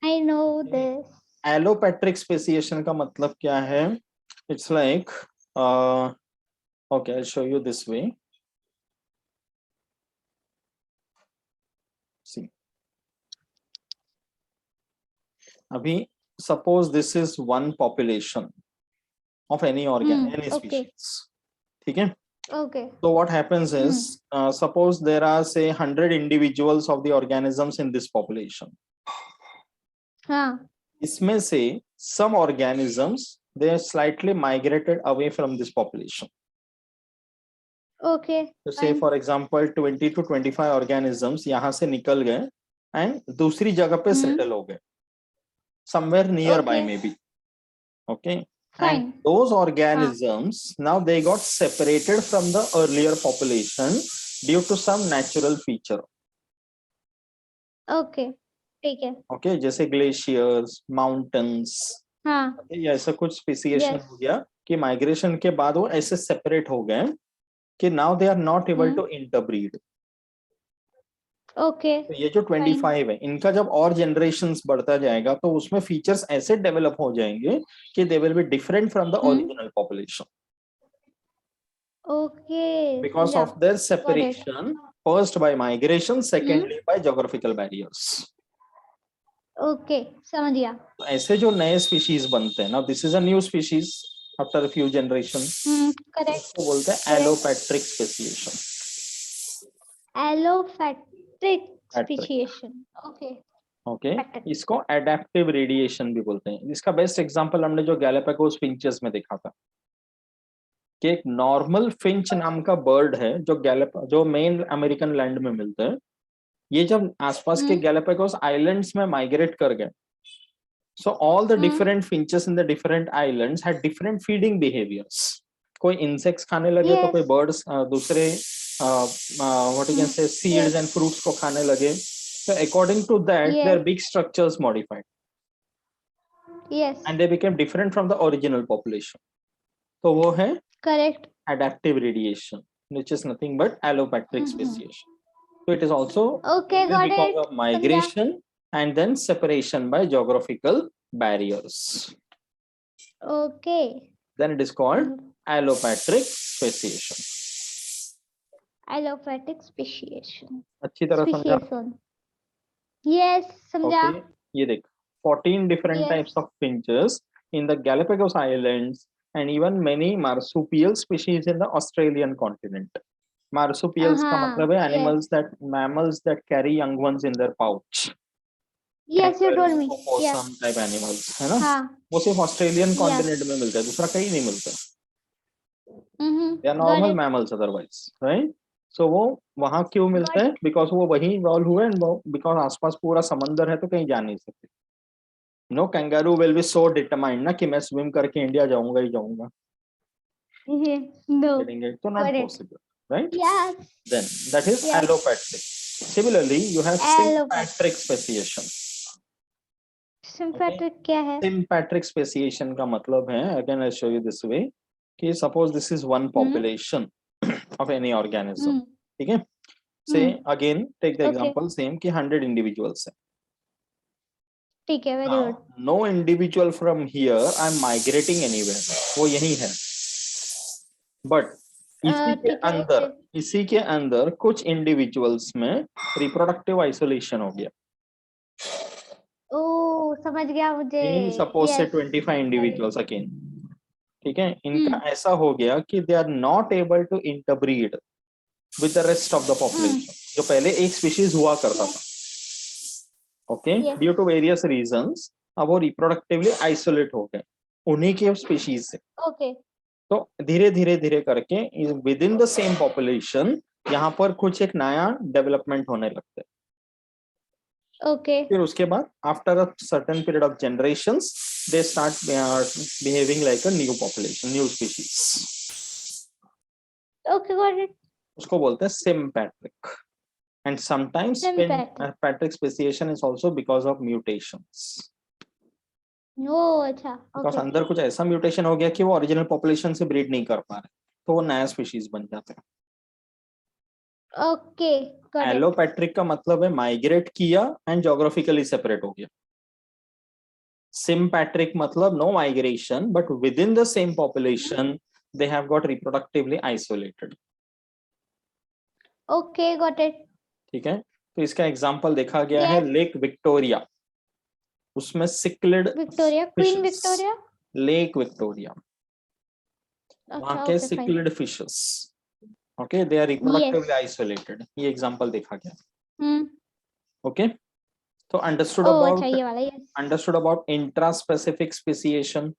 Speaker 2: I know this.
Speaker 1: Allopatric speciation का मतलब क्या है? It's like, okay, I'll show you this way. See, अभी suppose this is one population of any organ, any
Speaker 2: Okay.
Speaker 1: species. ठीक है?
Speaker 2: Okay.
Speaker 1: So what happens is, suppose there are say 100 individuals of the organisms in this population.
Speaker 2: हाँ.
Speaker 1: इसमें से some organisms they are slightly migrated away from this population.
Speaker 2: Okay.
Speaker 1: So say
Speaker 2: fine.
Speaker 1: for example 20 to 25 organisms यहाँ से निकल गए and दूसरी जगह पे settle हो गए somewhere nearby
Speaker 2: Okay.
Speaker 1: maybe. Okay.
Speaker 2: Fine.
Speaker 1: And those organisms now they got separated from the earlier population due to some natural feature.
Speaker 2: Okay. ठीक है.
Speaker 1: Okay, जैसे glaciers, mountains,
Speaker 2: हाँ.
Speaker 1: या ऐसा कुछ speciation
Speaker 2: Yes.
Speaker 1: हो गया कि migration के बाद वो ऐसे separate हो गए कि now they are not able to interbreed.
Speaker 2: Okay.
Speaker 1: तो ये जो 25 है इनका जब और generations बढ़ता जाएगा तो उसमें features ऐसे develop हो जाएंगे कि they will be different from the original population.
Speaker 2: Okay.
Speaker 1: Because
Speaker 2: समझा.
Speaker 1: of their separation, first by migration, secondly by geographical barriers.
Speaker 2: Okay. समझ गया.
Speaker 1: तो ऐसे जो नए species बनते हैं ना, this is a new species after a few generations.
Speaker 2: Correct.
Speaker 1: इसको बोलते हैं allopatric speciation.
Speaker 2: Allopatric speciation. Okay.
Speaker 1: Okay. इसको adaptive radiation भी बोलते हैं. इसका बेस्ट एग्जांपल हमने जो गैलापागोस फिंचेस में देखा था कि एक नॉर्मल फिंच नाम का बर्ड है जो मेन अमेरिकन लैंड में मिलता है. ये जब आसपास के गैलापागोस आइलैंड्स में माइग्रेट कर गए, so all the different finches in the different islands had different feeding behaviors. कोई insects खाने लगे तो कोई birds दूसरे what you can say seeds and fruits को खाने लगे. So according to that, their big structures modified.
Speaker 2: Yes.
Speaker 1: And they became different from the original population. तो वो है
Speaker 2: Correct.
Speaker 1: adaptive radiation, which is nothing but allopatric speciation. So it is also
Speaker 2: Okay, got
Speaker 1: because
Speaker 2: it.
Speaker 1: of migration and then separation by geographical barriers.
Speaker 2: Okay.
Speaker 1: Then it is called allopatric speciation.
Speaker 2: Allopatric speciation.
Speaker 1: अच्छी तरह समझा?
Speaker 2: Speciation. Yes, समझा.
Speaker 1: Okay. ये देख 14 different types of finches in the Galapagos Islands and even many marsupial species in the Australian continent. Marsupials का मतलब है mammals that carry young ones in their pouch.
Speaker 2: Yes, you told me.
Speaker 1: Opossum type animals, है ना?
Speaker 2: हाँ.
Speaker 1: वो सिर्फ Australian continent में मिलता है, दूसरा कहीं नहीं मिलता. They are normal mammals otherwise, right? So वो वहाँ क्यों मिलते हैं? Because वो वहीं इवॉल्व हुए and because आसपास पूरा समंदर है तो कहीं जा नहीं सकते. No kangaroo will be so determined ना कि मैं swim करके इंडिया जाऊंगा ही जाऊंगा.
Speaker 2: No.
Speaker 1: तो not possible, right?
Speaker 2: Yes.
Speaker 1: Then that is allopatric. Similarly, you have sympatric speciation.
Speaker 2: Sympatric क्या है?
Speaker 1: Sympatric speciation का मतलब है, again I'll show you this way, कि suppose this is one population of any organism, ठीक है? Say again take the example same कि 100 individuals है.
Speaker 2: ठीक है, very good.
Speaker 1: No individual from here I'm migrating anywhere. वो यही है. But इसी के अंदर कुछ इंडिविजुअल्स में रिप्रोडक्टिव आइसोलेशन हो गया.
Speaker 2: ओह, समझ गया मुझे.
Speaker 1: सपोज से 25 इंडिविजुअल्स अगेन, ठीक है, इनका ऐसा हो गया कि they are not able to interbreed with the rest of the population. जो पहले एक स्पीशीज हुआ करता था, okay, due to various reasons अब वो रिप्रोडक्टिवली आइसोलेट हो गए उन्हीं के स्पीशीज से.
Speaker 2: ओके.
Speaker 1: तो धीरे धीरे करके with in the same population यहाँ पर कुछ एक नया डेवलपमेंट होने लगता है.
Speaker 2: ओके.
Speaker 1: फिर उसके बाद after a certain period of generations they start behaving like a new population, new species.
Speaker 2: Okay, got it.
Speaker 1: उसको बोलते हैं sympatric. And sometimes sympatric speciation is also because of mutations.
Speaker 2: Oh अच्छा
Speaker 1: बिकॉज
Speaker 2: ओके
Speaker 1: अंदर कुछ ऐसा mutation हो गया कि वो ओरिजिनल पॉपुलेशन से ब्रीड नहीं कर पा रहे, तो वो नया स्पीशीज बन जाते हैं।
Speaker 2: ओके गॉट इट
Speaker 1: एलोपैट्रिक का मतलब है माइग्रेट किया एंड जोग्राफिकली सेपरेट हो गया। सिम्पैट्रिक मतलब no migration but within the same population they have got reproductively isolated.
Speaker 2: Okay got it
Speaker 1: ठीक है, तो इसका एग्जांपल देखा गया है
Speaker 2: यस
Speaker 1: लेक विक्टोरिया, उसमें cichlid
Speaker 2: Victoria queen Victoria
Speaker 1: lake Victoria, वहां
Speaker 2: अच्छा
Speaker 1: के
Speaker 2: okay fine
Speaker 1: cichlid fishes, okay they are reproductively
Speaker 2: yes
Speaker 1: isolated, ये एग्जांपल देखा गया।
Speaker 2: हम्म
Speaker 1: ओके, तो
Speaker 2: ओ अच्छा ये वाला yes
Speaker 1: understood about intraspecific speciation.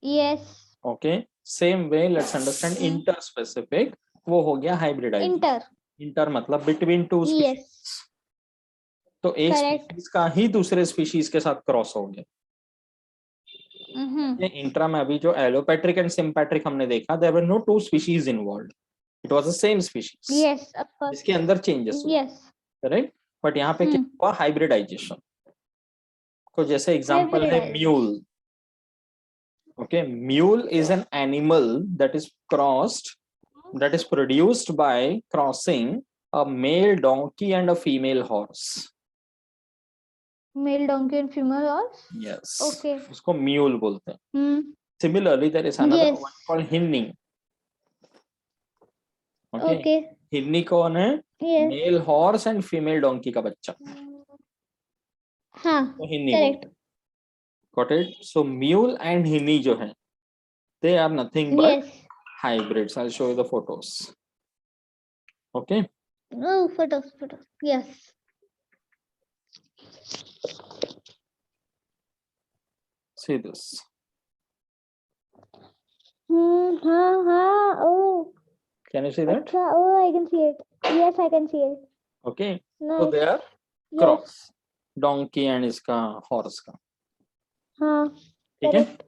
Speaker 2: Yes
Speaker 1: Okay, same way let's understand interspecific, वो हो गया हाइब्रिडाइजेशन।
Speaker 2: इंटर
Speaker 1: इंटर मतलब बिटवीन टू स्पीशीज,
Speaker 2: यस
Speaker 1: तो एक
Speaker 2: करेक्ट
Speaker 1: स्पीशीज का ही दूसरे स्पीशीज के साथ क्रॉस हो गया। ये इंट्रा में अभी जो एलोपैट्रिक एंड सिम्पैट्रिक हमने देखा, there were no two species involved, it was the same species
Speaker 2: yes of course
Speaker 1: जिसके अंदर चेंजेस हुआ,
Speaker 2: यस
Speaker 1: करेक्ट। बट यहाँ पे क्या हुआ, हाइब्रिडाइजेशन। तो जैसे एग्जांपल है mule. Okay, mule is an animal that is crossed, that is produced by crossing a male donkey and a female horse.
Speaker 2: Mail donkey and female horse
Speaker 1: Yes.
Speaker 2: Okay.
Speaker 1: उसको mule बोलते हैं. Similarly, there is another
Speaker 2: Yes.
Speaker 1: one called hinny. Okay.
Speaker 2: Okay.
Speaker 1: Hinny कौन है?
Speaker 2: Yes.
Speaker 1: Male horse and female donkey का बच्चा.
Speaker 2: हाँ
Speaker 1: तो hinny
Speaker 2: correct.
Speaker 1: बोलते हैं. Got it? So mule and hinny जो है, they are nothing but
Speaker 2: Yes.
Speaker 1: hybrids. I'll show you the photos. Okay.
Speaker 2: Oh photos yes.
Speaker 1: See this.
Speaker 2: Oh.
Speaker 1: Can you see that?
Speaker 2: अच्छा, oh I can see it. Yes I can see it.
Speaker 1: Okay.
Speaker 2: Nice.
Speaker 1: So they are
Speaker 2: Yes.
Speaker 1: cross, donkey and इसका horse का.
Speaker 2: हाँ
Speaker 1: ठीक है?
Speaker 2: correct.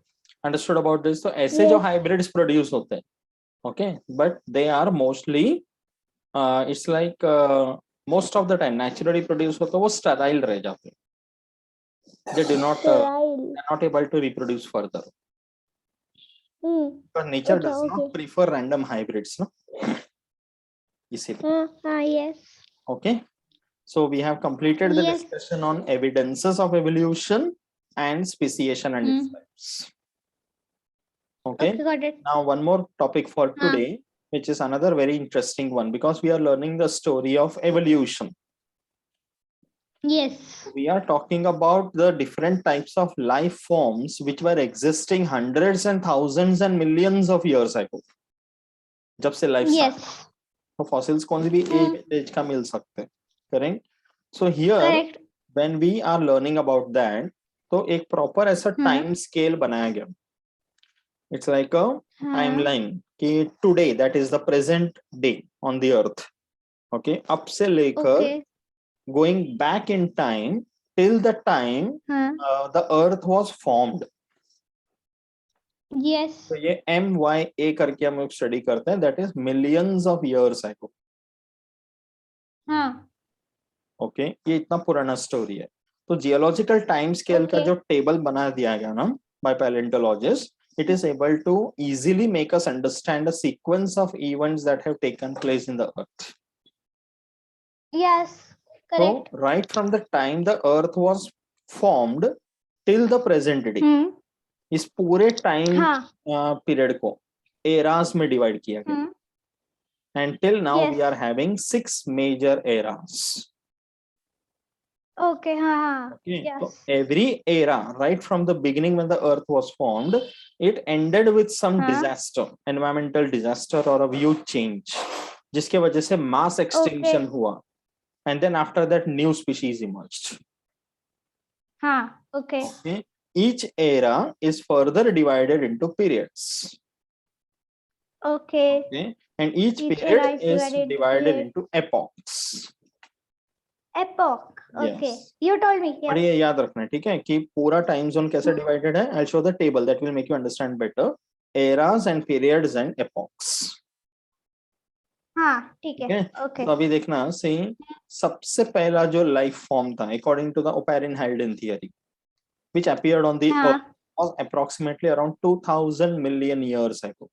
Speaker 1: Understood about this? तो ऐसे जो hybrids produce होते हैं, okay, but they are mostly, it's like most of the time naturally produce होते हैं, वो sterile रह जाते हैं. They do not,
Speaker 2: Sterile.
Speaker 1: are not able to reproduce further. But nature
Speaker 2: अच्छा,
Speaker 1: does not
Speaker 2: okay.
Speaker 1: prefer random hybrids, no? इसीलिए.
Speaker 2: yes.
Speaker 1: Okay. So we have completed the
Speaker 2: Yes.
Speaker 1: discussion on evidences of evolution and speciation and its types. Okay.
Speaker 2: Okay, got it.
Speaker 1: Now one more topic for today, which is another very interesting one, because we are learning the story of evolution.
Speaker 2: Yes.
Speaker 1: We are talking about the different types of life forms which were existing hundreds and thousands and millions of years ago. जब से life started.
Speaker 2: Yes.
Speaker 1: तो fossils कौन सी भी age का मिल सकते हैं, correct? So here,
Speaker 2: Correct.
Speaker 1: when we are learning about that, तो एक proper ऐसा time scale बनाया गया. It's like a timeline कि today, that is the present day on the earth. Okay, अब से लेकर going back in time till the time the earth was formed.
Speaker 2: Yes.
Speaker 1: तो ये MYA करके हम लोग स्टडी करते हैं, that is millions of years ago.
Speaker 2: हाँ.
Speaker 1: ओके, ये इतना पुराना स्टोरी है. तो जियोलॉजिकल टाइम स्केल का जो टेबल बना दिया गया ना bye palaeontologist, it is able to easily make us understand a sequence of events that have taken place in the earth.
Speaker 2: Yes, correct.
Speaker 1: So right from the time the earth was formed till the present day, इस पूरे time period को eras में divide किया गया. And till now we are having 6 major eras.
Speaker 2: Okay,
Speaker 1: Okay.
Speaker 2: yes.
Speaker 1: So every era, right from the beginning when the earth was formed, it ended with some disaster, environmental disaster or a huge change, जिसके वजह से mass extinction हुआ, and then after that new species emerged.
Speaker 2: Okay.
Speaker 1: Okay. Each era is further divided into periods.
Speaker 2: Okay.
Speaker 1: Okay. And each
Speaker 2: Each
Speaker 1: period
Speaker 2: era is
Speaker 1: is divided into epochs.
Speaker 2: Epoch. Okay.
Speaker 1: Yes.
Speaker 2: You told me.
Speaker 1: और ये याद रखना है, ठीक है, कि पूरा time zone कैसे डिवाइडेड है. I'll show the table that will make you understand better. Eras and periods and epochs.
Speaker 2: हाँ, ठीक है. Okay.
Speaker 1: तो अभी देखना, see, सबसे पहला जो लाइफ फॉर्म था according to the Oparin-Haldane theory, which appeared on the
Speaker 2: हाँ.
Speaker 1: earth was approximately around 2000 million years ago.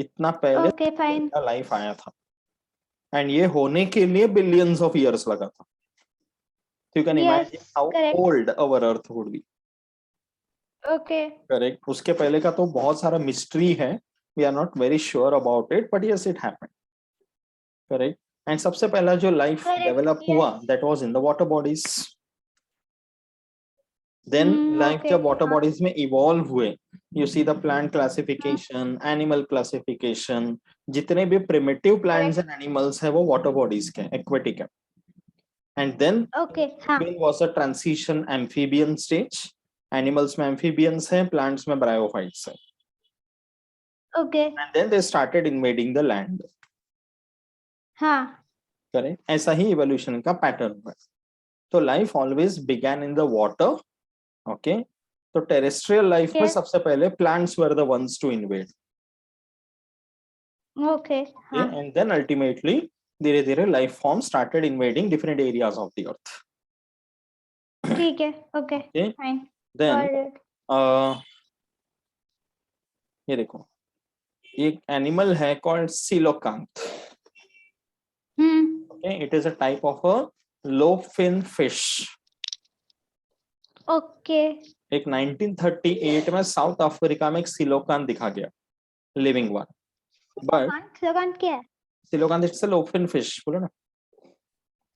Speaker 1: इतना पहले
Speaker 2: Okay, fine.
Speaker 1: लाइफ आया था, एंड ये होने के लिए बिलियंस ऑफ ईयर्स लगा था. You can imagine
Speaker 2: Yes,
Speaker 1: how
Speaker 2: correct.
Speaker 1: old our earth would be.
Speaker 2: Okay.
Speaker 1: Correct. उसके पहले का तो बहुत सारा मिस्ट्री है, we are not very sure about it, but yes it happened. Correct. And सबसे पहला जो लाइफ
Speaker 2: Correct,
Speaker 1: डेवलप
Speaker 2: yes.
Speaker 1: हुआ, that was in the water bodies. Then life
Speaker 2: Okay.
Speaker 1: जब वाटर बॉडीज में इवॉल्व हुए, you see the plant classification, animal classification, जितने भी primitive plants and animals है वो वाटर बॉडीज के, एक्वेटिक है. एंड देन
Speaker 2: Okay, हाँ.
Speaker 1: was a transition amphibian stage. Animals में amphibians हैं, plants में bryophytes हैं.
Speaker 2: Okay.
Speaker 1: And then they started invading the land.
Speaker 2: हाँ.
Speaker 1: करें, ऐसा ही evolution का pattern है. तो life always began in the water. Okay. तो terrestrial life में
Speaker 2: Yes.
Speaker 1: सबसे पहले plants were the ones to invade.
Speaker 2: Okay,
Speaker 1: Okay.
Speaker 2: हाँ.
Speaker 1: And then ultimately धीरे धीरे life forms started invading different areas of the earth.
Speaker 2: ठीक है. Okay,
Speaker 1: Okay.
Speaker 2: fine.
Speaker 1: Then
Speaker 2: Got it.
Speaker 1: ये देखो, एक एनिमल है called coelacanth. Okay, it is a type of a low fin fish.
Speaker 2: Okay.
Speaker 1: एक 1938 में साउथ अफ्रीका में एक सिलोकांथ दिखा गया, लिविंग वन. बट
Speaker 2: सिलोकांथ क्या है?
Speaker 1: Coelacanth it's a lobe fin fish, बोलो ना.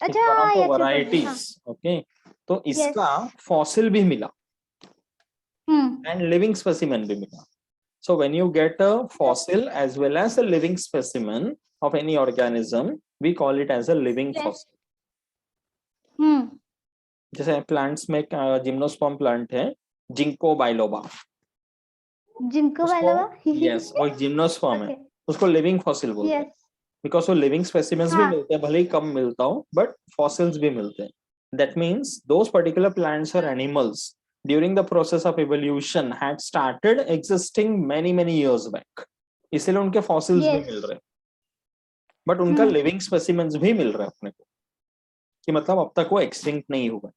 Speaker 2: अच्छा,
Speaker 1: one of the
Speaker 2: yes,
Speaker 1: varieties. Okay. तो इसका फॉसिल भी मिला एंड लिविंग स्पेसिमेन भी मिला. So when you get a fossil as well as a living specimen of any organism, we call it as a living fossil. जैसे plants में gymnosperm plant है, ginkgo biloba.
Speaker 2: Ginkgo biloba?
Speaker 1: Yes, वो gymnosperm है,
Speaker 2: Okay.
Speaker 1: उसको living fossil बोलते हैं.
Speaker 2: Yes.
Speaker 1: Because वो living specimens भी
Speaker 2: हाँ.
Speaker 1: मिलते हैं, भले ही कम मिलता हो, बट फॉसिल्स भी मिलते हैं. That means those particular plants और animals during the process of evolution had started existing many many years back. इसलिए उनके फॉसिल्स भी मिल रहे हैं, बट उनका लिविंग स्पेसिमेंस भी मिल रहा है अपने को, कि मतलब अब तक वो एक्सटिंक्ट नहीं हुआ.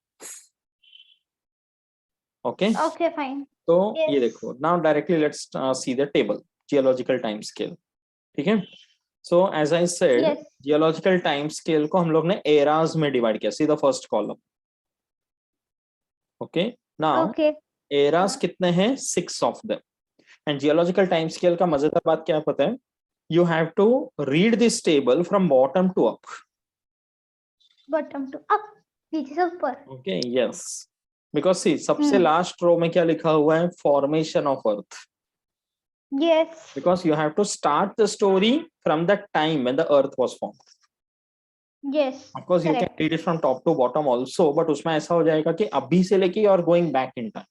Speaker 1: ओके.
Speaker 2: Okay, fine.
Speaker 1: तो
Speaker 2: Yes.
Speaker 1: ये देखो, now directly let's see the table, geological time scale. ठीक है. So as I said,
Speaker 2: Yes.
Speaker 1: Geological time scale को हम लोग ने एराज में डिवाइड किया. See the first column. Okay. Now
Speaker 2: Okay.
Speaker 1: Eras कितने हैं? 6 of them. And geological time scale का मजेदार बात क्या पता है? You have to read this table from bottom to up.
Speaker 2: Bottom to up. नीचे से ऊपर.
Speaker 1: ओके. यस. बिकॉज सी सबसे लास्ट रो में क्या लिखा हुआ है? Formation of earth.
Speaker 2: Yes.
Speaker 1: Because you have to start the story from the time when the earth was formed.
Speaker 2: Yes.
Speaker 1: Of course, you can read it from top to bottom also, but उसमें ऐसा हो जाएगा कि अभी से लेके you are going back in time,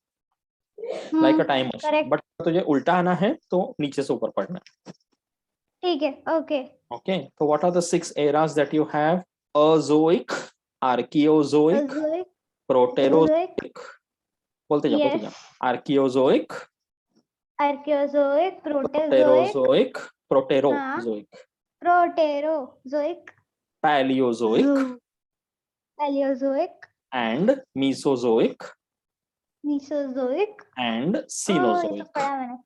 Speaker 1: like a time machine.
Speaker 2: Correct.
Speaker 1: But तुझे उल्टा आना है तो नीचे से ऊपर पढ़ना है.
Speaker 2: ठीक है. Okay.
Speaker 1: Okay. So what are the 6 eras that you have? Azoic, Archaeozoic,
Speaker 2: Azoic.
Speaker 1: Proterozoic. बोलते जाओ, बोलते
Speaker 2: Yes.
Speaker 1: जाओ. Archaeozoic,
Speaker 2: Archaeozoic, Proterozoic,
Speaker 1: Proterozoic, Proterozoic,
Speaker 2: Proterozoic,
Speaker 1: Paleozoic,
Speaker 2: Paleozoic,
Speaker 1: and Mesozoic,
Speaker 2: Mesozoic,
Speaker 1: and
Speaker 2: ये
Speaker 1: Cenozoic.
Speaker 2: सब पढ़ा मैंने.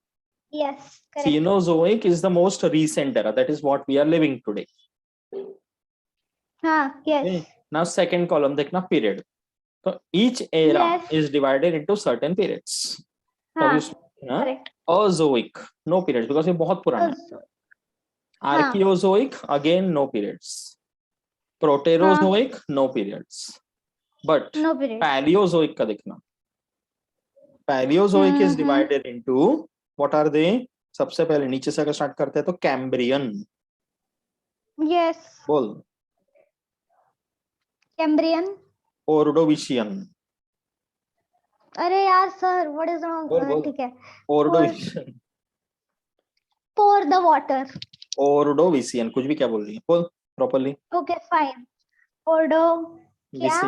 Speaker 2: Yes, correct.
Speaker 1: Cenozoic is the most recent era. That is what we are living today.
Speaker 2: हाँ, yes.
Speaker 1: Okay. Now second column देखना period. So each era
Speaker 2: Yes.
Speaker 1: is divided into certain periods.
Speaker 2: हाँ,
Speaker 1: हाँ?
Speaker 2: correct.
Speaker 1: Azoic, no periods because ये बहुत पुराना है. Archaeozoic, again no periods. Proterozoic, no periods. But
Speaker 2: No period.
Speaker 1: Paleozoic का देखना. Paleozoic is divided into, what are they? सबसे पहले नीचे से अगर स्टार्ट करते हैं तो Cambrian.
Speaker 2: Yes.
Speaker 1: बोल.
Speaker 2: Cambrian.
Speaker 1: Ordovician.
Speaker 2: अरे यार सर, what is wrong?
Speaker 1: बोल.
Speaker 2: ठीक है.
Speaker 1: Ordovician.
Speaker 2: Pour the water.
Speaker 1: Ordovician. कुछ भी क्या बोल रही है? बोल properly.
Speaker 2: Okay, fine. Ordo. क्या?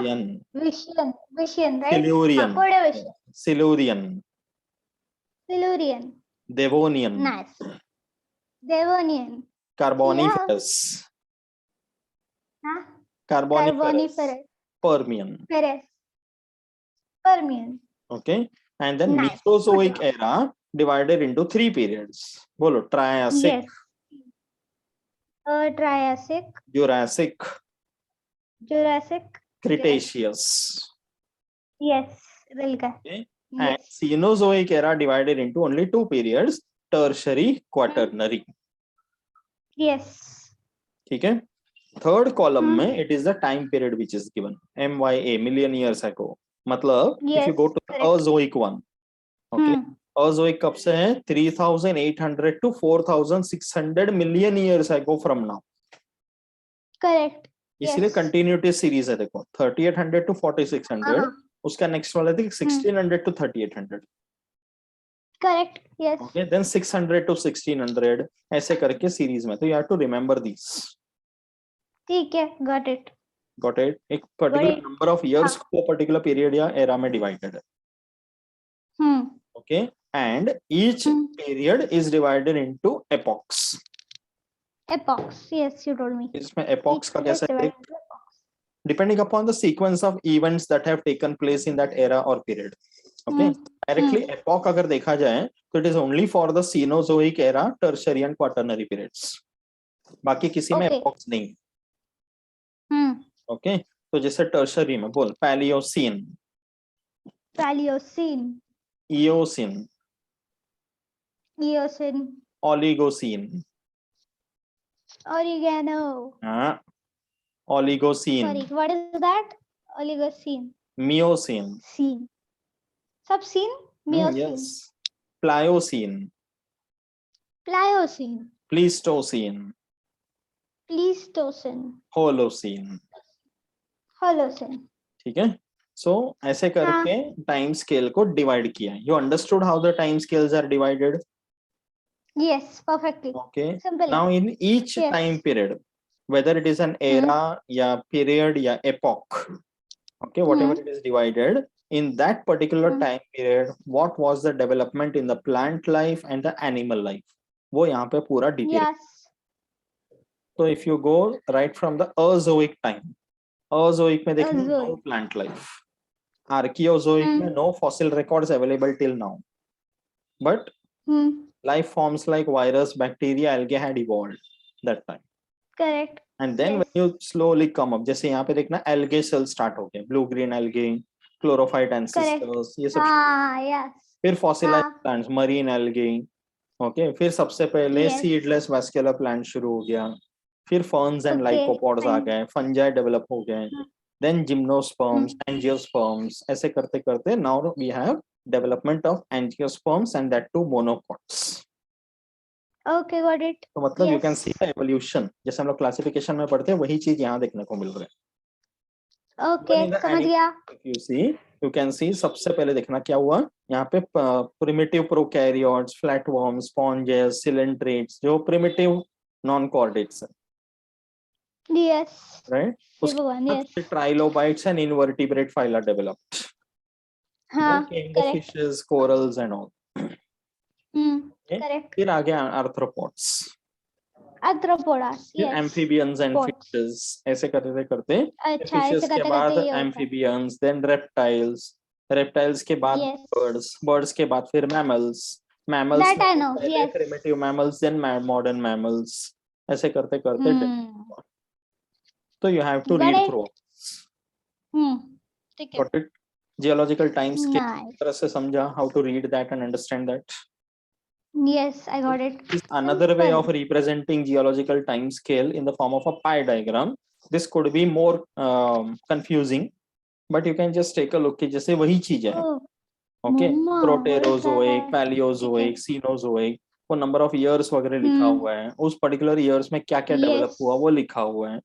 Speaker 1: Vician.
Speaker 2: Vician, right?
Speaker 1: Silurian.
Speaker 2: Ordovician.
Speaker 1: Silurian.
Speaker 2: Silurian.
Speaker 1: Devonian.
Speaker 2: Nice. Devonian.
Speaker 1: Carboniferous.
Speaker 2: हाँ?
Speaker 1: Carboniferous.
Speaker 2: Carboniferous.
Speaker 1: Permian.
Speaker 2: Ferous. Permian.
Speaker 1: Okay, and then
Speaker 2: Nice.
Speaker 1: Mesozoic
Speaker 2: Good
Speaker 1: era divided into 3 periods. Bolo, Triassic,
Speaker 2: Yes. Triassic,
Speaker 1: Jurassic,
Speaker 2: Jurassic.
Speaker 1: Cretaceous.
Speaker 2: Yes. Rilka.
Speaker 1: Okay, and
Speaker 2: Yes.
Speaker 1: Cenozoic era divided into only 2 periods, Tertiary, Quaternary.
Speaker 2: Yes.
Speaker 1: ठीक है. Third column
Speaker 2: Hmm.
Speaker 1: में it is the time period which is given, MYA, million years ago. मतलब if
Speaker 2: Yes.
Speaker 1: you go to the
Speaker 2: Correct.
Speaker 1: Azoic one, okay, Azoic कब से है? 3,800 to 4,600 million years ago from now.
Speaker 2: Correct.
Speaker 1: इसलिए
Speaker 2: Yes.
Speaker 1: Continuity series है, देखो 3800 to 4600, उसका next वाला थी 1600 to 3800.
Speaker 2: Correct. Yes.
Speaker 1: Okay, then 600 to 1600 ऐसे करके सीरीज में, तो you have to remember these.
Speaker 2: ठीक है. Got it.
Speaker 1: Got it? एक पर्टिकुलर नंबर ऑफ इयर्स को पर्टिकुलर पीरियड या एरा में डिवाइडेड है. Okay, and each period is divided into epochs.
Speaker 2: Epochs. Yes, you told me.
Speaker 1: इसमें epochs का कैसे है?
Speaker 2: divided into epochs.
Speaker 1: Depending upon the sequence of events that have taken place in that era or period. Okay, directly epoch अगर देखा जाए तो it is only for the Cenozoic era, Tertiary and Quaternary periods. बाकी किसी में epochs नहीं. Okay, तो जैसे Tertiary में बोल Paleocene,
Speaker 2: Paleocene,
Speaker 1: Eocene,
Speaker 2: Eocene,
Speaker 1: Oligocene,
Speaker 2: Oregano.
Speaker 1: Oligocene.
Speaker 2: Sorry, what is that? Oligocene.
Speaker 1: Miocene.
Speaker 2: Scene. Subscene? Miocene.
Speaker 1: Yes. Pliocene.
Speaker 2: Pliocene.
Speaker 1: Pleistocene.
Speaker 2: Pleistocene.
Speaker 1: Holocene.
Speaker 2: Holocene.
Speaker 1: ठीक है. So ऐसे करके टाइम स्केल को डिवाइड किया. You understood how the time scales are divided?
Speaker 2: Yes, perfectly.
Speaker 1: Okay.
Speaker 2: Simple.
Speaker 1: Now in each time period, whether it is an era या period या epoch, okay, whatever it is divided, in that particular time period, what was the development in the plant life and the animal life? वो यहाँ पे पूरा detail.
Speaker 2: Yes.
Speaker 1: So if you go right from the Azoic time, Azoic में देखना no plant life. Archaeozoic में no fossil records available till now. But life forms like virus, bacteria, algae had evolved that time.
Speaker 2: Correct.
Speaker 1: And then when you slowly come up, जैसे यहाँ पे देखना algae cells start हो गए, blue green algae, chlorophyte ancestors, ये सब.
Speaker 2: Yes.
Speaker 1: फिर fossilized plants, marine algae, okay, फिर सबसे पहले seedless vascular plant शुरू हो गया, फिर ferns and lycopods आ गए, fungi develop हो गए, then gymnosperms, angiosperms, ऐसे करते करते now we have development of angiosperms and that too monocots.
Speaker 2: Okay, got it.
Speaker 1: तो मतलब you can see the evolution, जैसे हम लोग क्लासिफिकेशन में पढ़ते हैं वही चीज यहाँ देखने को मिल रहा है.
Speaker 2: Okay, समझ गया.
Speaker 1: You see, you can see सबसे पहले देखना क्या हुआ यहाँ पे, primitive prokaryotes, flatworms, sponges, cylindrids, जो primitive non-chordates है.
Speaker 2: Yes.
Speaker 1: Right? उसके बाद trilobites and invertebrate phyla developed. Then came the fishes, corals and all.
Speaker 2: Correct.
Speaker 1: फिर आ गया arthropods.
Speaker 2: Arthropods.
Speaker 1: फिर amphibians and fishes, ऐसे करते करते fishes के बाद amphibians, then reptiles, reptiles के बाद birds, birds के बाद फिर mammals, mammals
Speaker 2: that I know. Yes.
Speaker 1: primitive mammals, then modern mammals, ऐसे करते करते. So you have to read through. Got it? Geological time scale तरह से समझा, how to read that and understand that.
Speaker 2: Yes, I got it.
Speaker 1: Another way of representing geological time scale in the form of a pie diagram. This could be more confusing, but you can just take a look कि जैसे वही चीज है. Okay, Proterozoic, Paleozoic, Cenozoic, वो number of years वगैरह लिखा हुआ है, उस particular years में क्या क्या develop हुआ वो लिखा हुआ है.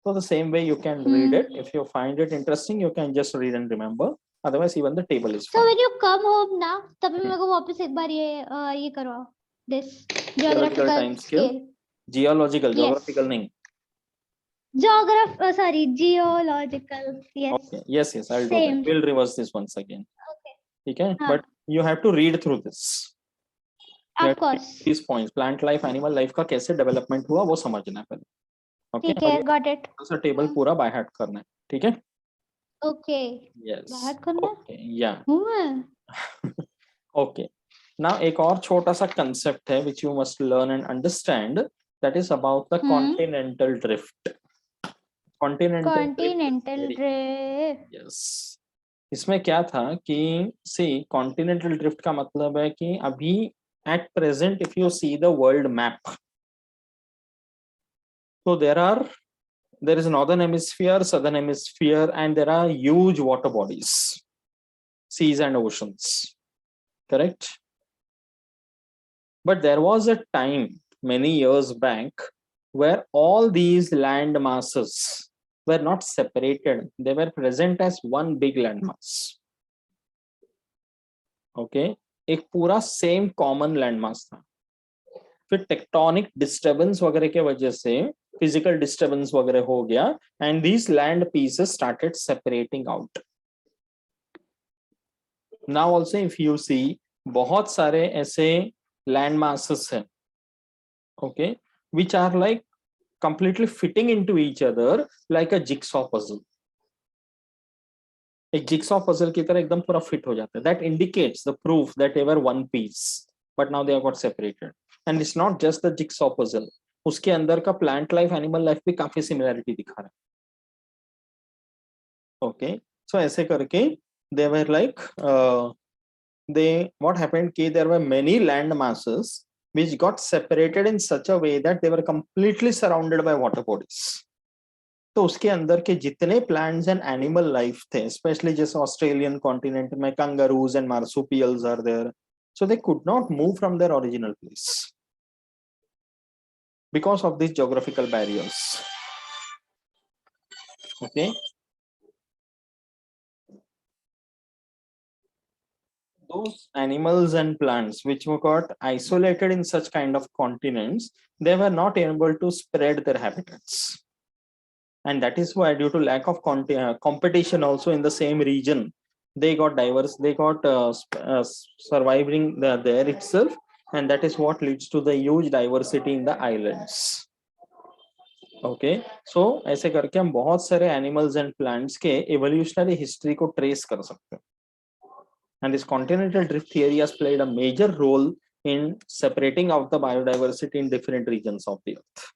Speaker 1: So the same way you can read it. If you find it interesting, you can just read and remember. Otherwise, even the table is fine.
Speaker 2: So when you come home now, तभी मेरे को वापस एक बार ये करवाओ. This geographical
Speaker 1: time scale. Geological, geographical नहीं.
Speaker 2: Sorry, geological. Yes.
Speaker 1: Okay. Yes, I'll do that. We'll reverse this once again.
Speaker 2: Okay.
Speaker 1: Okay. But you have to read through this.
Speaker 2: Of course.
Speaker 1: These points, plant life, animal life का कैसे development हुआ वो समझना है पहले. Okay.
Speaker 2: ठीक है, got it.
Speaker 1: ऐसा टेबल पूरा बाय हार्ट करना है. ठीक है.
Speaker 2: Okay.
Speaker 1: Yes.
Speaker 2: बाहर करना है?
Speaker 1: Okay. Yeah.
Speaker 2: हूँ मैं?
Speaker 1: Okay. Now एक और छोटा सा concept है which you must learn and understand, that is about the continental drift. Continental
Speaker 2: Continental
Speaker 1: drift.
Speaker 2: drift.
Speaker 1: Yes. इसमें क्या था कि see continental drift का मतलब है कि अभी at present if you see the world map, so there is northern hemisphere, southern hemisphere, and there are huge water bodies, seas and oceans, correct? But there was a time many years back where all these land masses were not separated, they were present as one big landmass. Okay, एक पूरा same common landmass था, फिर tectonic disturbance वगैरह के वजह से physical disturbance वगैरह हो गया and these land pieces started separating out. Now also if you see बहुत सारे ऐसे लैंड मासेस हैं, okay, which are like completely fitting into each other like a jigsaw puzzle. एक जिक्सॉ पजल की तरह एकदम पूरा फिट हो जाता है. That indicates the proof that ever one piece but now they are got separated. And it's not just the jigsaw puzzle, उसके अंदर का प्लांट लाइफ एनिमल लाइफ भी काफी सिमिलरिटी दिखा रहा है. ओके, सो ऐसे करके they were like they what happened ki there were many land masses which got separated in such a way that they were completely surrounded by water bodies. तो उसके अंदर के जितने plants and animal life थे, especially जैसे Australian continent में kangaroos and marsupials are there, so they could not move from their original place because of these geographical barriers. Okay, those animals and plants which were got isolated in such kind of continents, they were not able to spread their habitats. And that is why due to lack of competition also in the same region, they got diverse, they got surviving there itself, and that is what leads to the huge diversity in the islands. Okay, so ऐसे करके हम बहुत सारे animals and plants के evolutionary history को trace कर सकते हैं. And this continental drift theory has played a major role in separating out the biodiversity in different regions of the earth.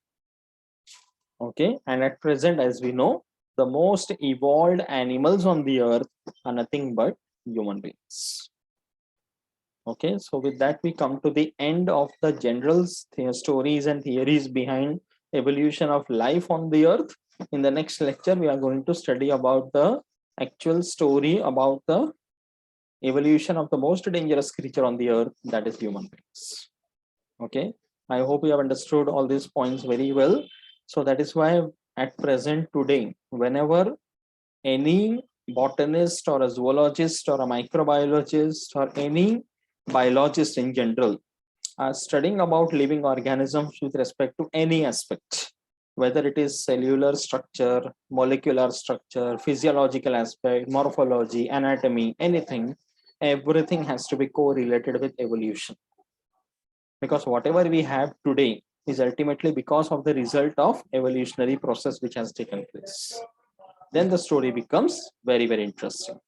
Speaker 1: Okay, and at present, as we know, the most evolved animals on the earth are nothing but human beings. Okay, so with that we come to the end of the general stories and theories behind evolution of life on the earth. In the next lecture, we are going to study about the actual story about the evolution of the most dangerous creature on the earth, that is human beings. Okay, I hope you have understood all these points very well. So that is why at present today, whenever any botanist or a zoologist or a microbiologist or any biologist in general are studying about living organisms with respect to any aspect, whether it is cellular structure, molecular structure, physiological aspect, morphology, anatomy, anything, everything has to be correlated with evolution. Because whatever we have today is ultimately because of the result of evolutionary process which has taken place. Then the story becomes very, very interesting.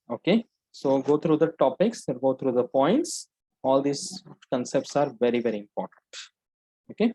Speaker 1: Okay, so go through the topics and go through the points. All these concepts are very, very important. Okay.